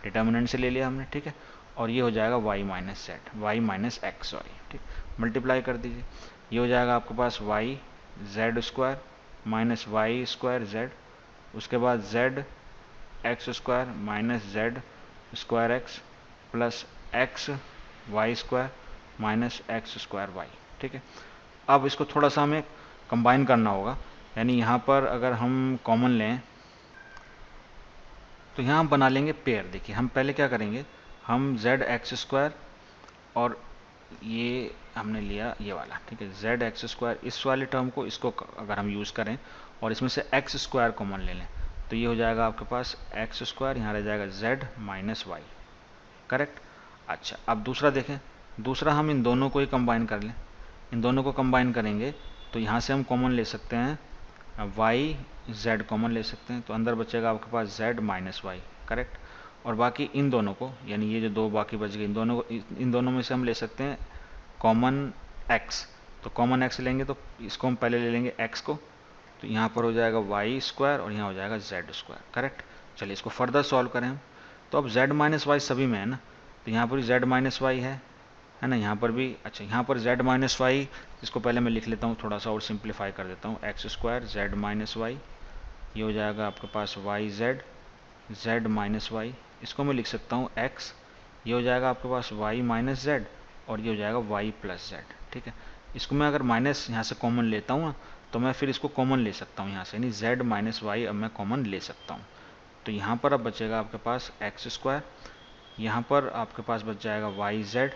S1: डिटर्मिनेंट से ले लिया हमने, ठीक है। और ये हो जाएगा y minus z, y minus x y, ठीक। मल्टीप्लाई कर दीजिए, ये हो जाएगा आपके पास y z square minus y square z. उसके बाद z x square minus z square x plus x y square minus x square y, ठीक है। अब इसको थोड़ा सा हमें कंबाइन करना होगा, यानी यहाँ पर अगर हम कॉमन लें तो यहाँ हम बना लेंगे पेयर। देखिए हम पहले क्या करेंगे, हम जेड एक्स स्क्वायर और ये हमने लिया ये वाला, ठीक है, जेड एक्स स्क्वायर, इस वाले टर्म को, इसको अगर हम यूज़ करें और इसमें से एक्स स्क्वायर कॉमन ले लें तो ये हो जाएगा आपके पास एक्स स्क्वायर, यहाँ रह जाएगा जेड माइनस वाई। करेक्ट। अच्छा अब दूसरा देखें, दूसरा हम इन दोनों को ही कंबाइन कर लें। इन दोनों को कंबाइन करेंगे तो यहाँ से हम कॉमन ले सकते हैं वाई, जेड कॉमन ले सकते हैं, तो अंदर बचेगा आपके पास जेड माइनस वाई। करेक्ट। और बाकी इन दोनों को, यानी ये जो दो बाकी बच गए, इन दोनों में से हम ले सकते हैं कॉमन x। तो कॉमन x लेंगे तो इसको हम पहले ले लेंगे x को, तो यहाँ पर हो जाएगा वाई स्क्वायर और यहाँ हो जाएगा जेड स्क्वायर। करेक्ट। चलिए इसको फर्दर सॉल्व करें हम, तो अब z माइनस वाई सभी में है ना, तो यहाँ पर भी z माइनस वाई है ना, यहाँ पर भी। अच्छा यहाँ पर z माइनस वाई, इसको पहले मैं लिख लेता हूँ, थोड़ा सा और सिंप्लीफाई कर देता हूँ, X square Z minus Y, ये हो जाएगा आपके पास Y Z Z minus Y. इसको मैं लिख सकता हूँ x, ये हो जाएगा आपके पास y माइनस जेड, और ये हो जाएगा y प्लस जेड, ठीक है। इसको मैं अगर माइनस यहाँ से कॉमन लेता हूँ तो मैं फिर इसको कॉमन ले सकता हूँ यहाँ से, यानी z माइनस वाई अब मैं कॉमन ले सकता हूँ। तो यहाँ पर अब बचेगा आपके पास एक्स स्क्वायर, यहाँ पर आपके पास बच जाएगा वाई जेड,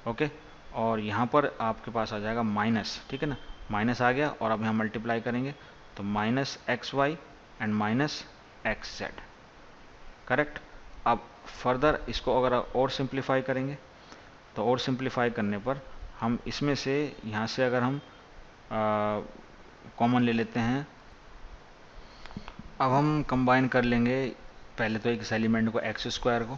S1: ओके, और यहाँ पर आपके पास आ जाएगा माइनस, ठीक है ना, माइनस आ गया। और अब यहाँ मल्टीप्लाई करेंगे तो minus x y and minus x z. Correct. अब फर्दर इसको अगर और सिंप्लीफाई करेंगे तो और सिंप्लीफाई करने पर हम इसमें से, यहाँ से अगर हम कॉमन ले लेते हैं, अब हम कंबाइन कर लेंगे पहले तो एक एलिमेंट को एक्स स्क्वायर को,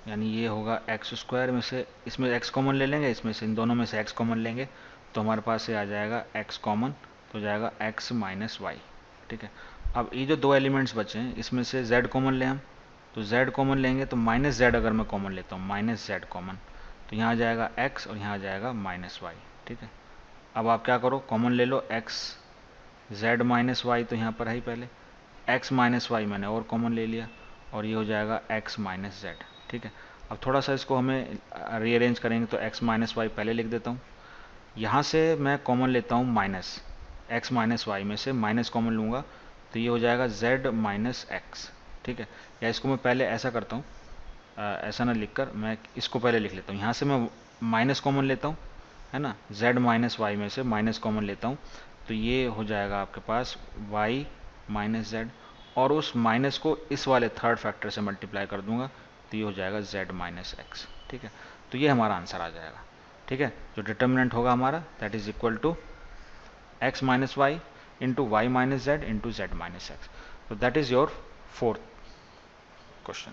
S1: यानी ये होगा एक्स स्क्वायर में से, इसमें एक्स कॉमन ले लेंगे, इसमें से इन दोनों में से एक्स कॉमन लेंगे तो हमारे पास ये आ जाएगा एक्स कॉमन, तो जाएगा एक्स माइनस वाई, ठीक है। अब ये जो दो एलिमेंट्स बचे हैं इसमें से z कॉमन लें हम, तो z कॉमन लेंगे तो माइनस जेड अगर मैं कॉमन लेता हूँ, माइनस जेड कॉमन, तो यहाँ आ जाएगा x और यहाँ आ जाएगा माइनस वाई, ठीक है। अब आप क्या करो, कॉमन ले लो x z माइनस वाई, तो यहाँ पर है ही पहले x माइनस वाई मैंने और कॉमन ले लिया, और ये हो जाएगा x माइनस जेड, ठीक है। अब थोड़ा सा इसको हमें रीअरेंज करेंगे तो x माइनस वाई पहले लिख देता हूँ, यहाँ से मैं कॉमन लेता हूँ माइनस, x माइनस वाई में से माइनस कॉमन लूँगा तो ये हो जाएगा z माइनस एक्स, ठीक है। या इसको मैं पहले ऐसा करता हूँ, ऐसा ना लिखकर मैं इसको पहले लिख लेता हूँ, यहाँ से मैं माइनस कॉमन लेता हूँ, है ना, z माइनस वाई में से माइनस कॉमन लेता हूँ, तो ये हो जाएगा आपके पास y माइनस जेड, और उस माइनस को इस वाले थर्ड फैक्टर से मल्टीप्लाई कर दूंगा, तो ये हो जाएगा z माइनस एक्स। ठीक है, तो ये हमारा आंसर आ जाएगा। ठीक है, जो डिटर्मिनेंट होगा हमारा that is equal to x minus Y into Y minus Z into Z minus X. तो that is your fourth question.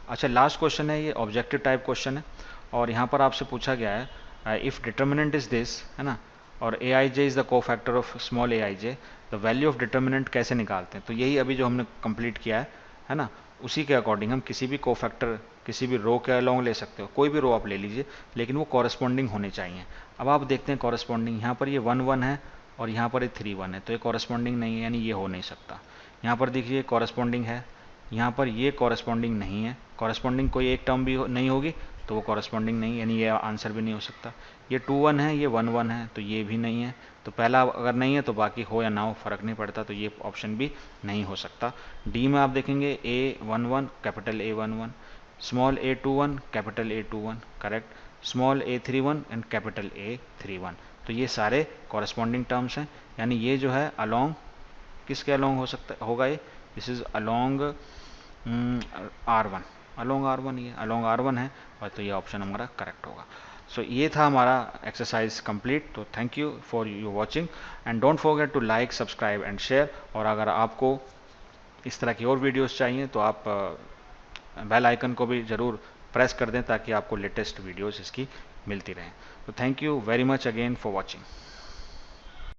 S1: अच्छा, लास्ट क्वेश्चन है, ये ऑब्जेक्टिव टाइप क्वेश्चन है, और यहाँ पर आपसे पूछा गया है इफ डिटर्मिनेंट इज दिस, है ना, और A I J is the cofactor of small A I J, the value of determinant कैसे निकालते हैं। तो यही अभी जो हमने कंप्लीट किया है ना, उसी के अकॉर्डिंग हम किसी भी कोफैक्टर किसी भी रो के अलोंग ले सकते हो, कोई भी रो आप ले लीजिए, लेकिन वो कॉरस्पॉन्डिंग होने चाहिए। अब आप देखते हैं कॉरस्पॉन्डिंग, यहाँ पर ये 1 1 है और यहाँ पर ये 3 1 है, तो ये कॉरस्पॉन्डिंग नहीं है, यानी ये हो नहीं सकता। यहाँ पर देखिए कॉरस्पॉन्डिंग है, यहाँ पर ये कॉरस्पॉन्डिंग नहीं है, कॉरस्पॉन्डिंग कोई एक टर्म भी नहीं होगी तो वो कॉरस्पॉन्डिंग नहीं, यानी ये आंसर भी नहीं हो सकता। ये 2 1 है, ये 1 1 है, तो ये भी नहीं है। तो पहला अगर नहीं है तो बाकी हो या ना हो फर्क नहीं पड़ता, तो ये ऑप्शन भी नहीं हो सकता। डी में आप देखेंगे A11 capital A11, small A21 capital A21, correct, small A31 and capital A31, तो ये सारे कॉरस्पॉन्डिंग टर्म्स हैं। यानी ये जो है अलोंग किसके अलोंग हो सकता होगा, ये this is along R1, along R1, ये अलोंग R1 है, और तो ये ऑप्शन हमारा करेक्ट होगा। सो ये था हमारा एक्सरसाइज कंप्लीट। तो thank you for you watching and don't forget to like subscribe and share. और अगर आपको इस तरह की और वीडियोस चाहिए तो आप बेल आइकन को भी ज़रूर प्रेस कर दें ताकि आपको लेटेस्ट वीडियोस इसकी मिलती रहें। तो thank you very much again for watching.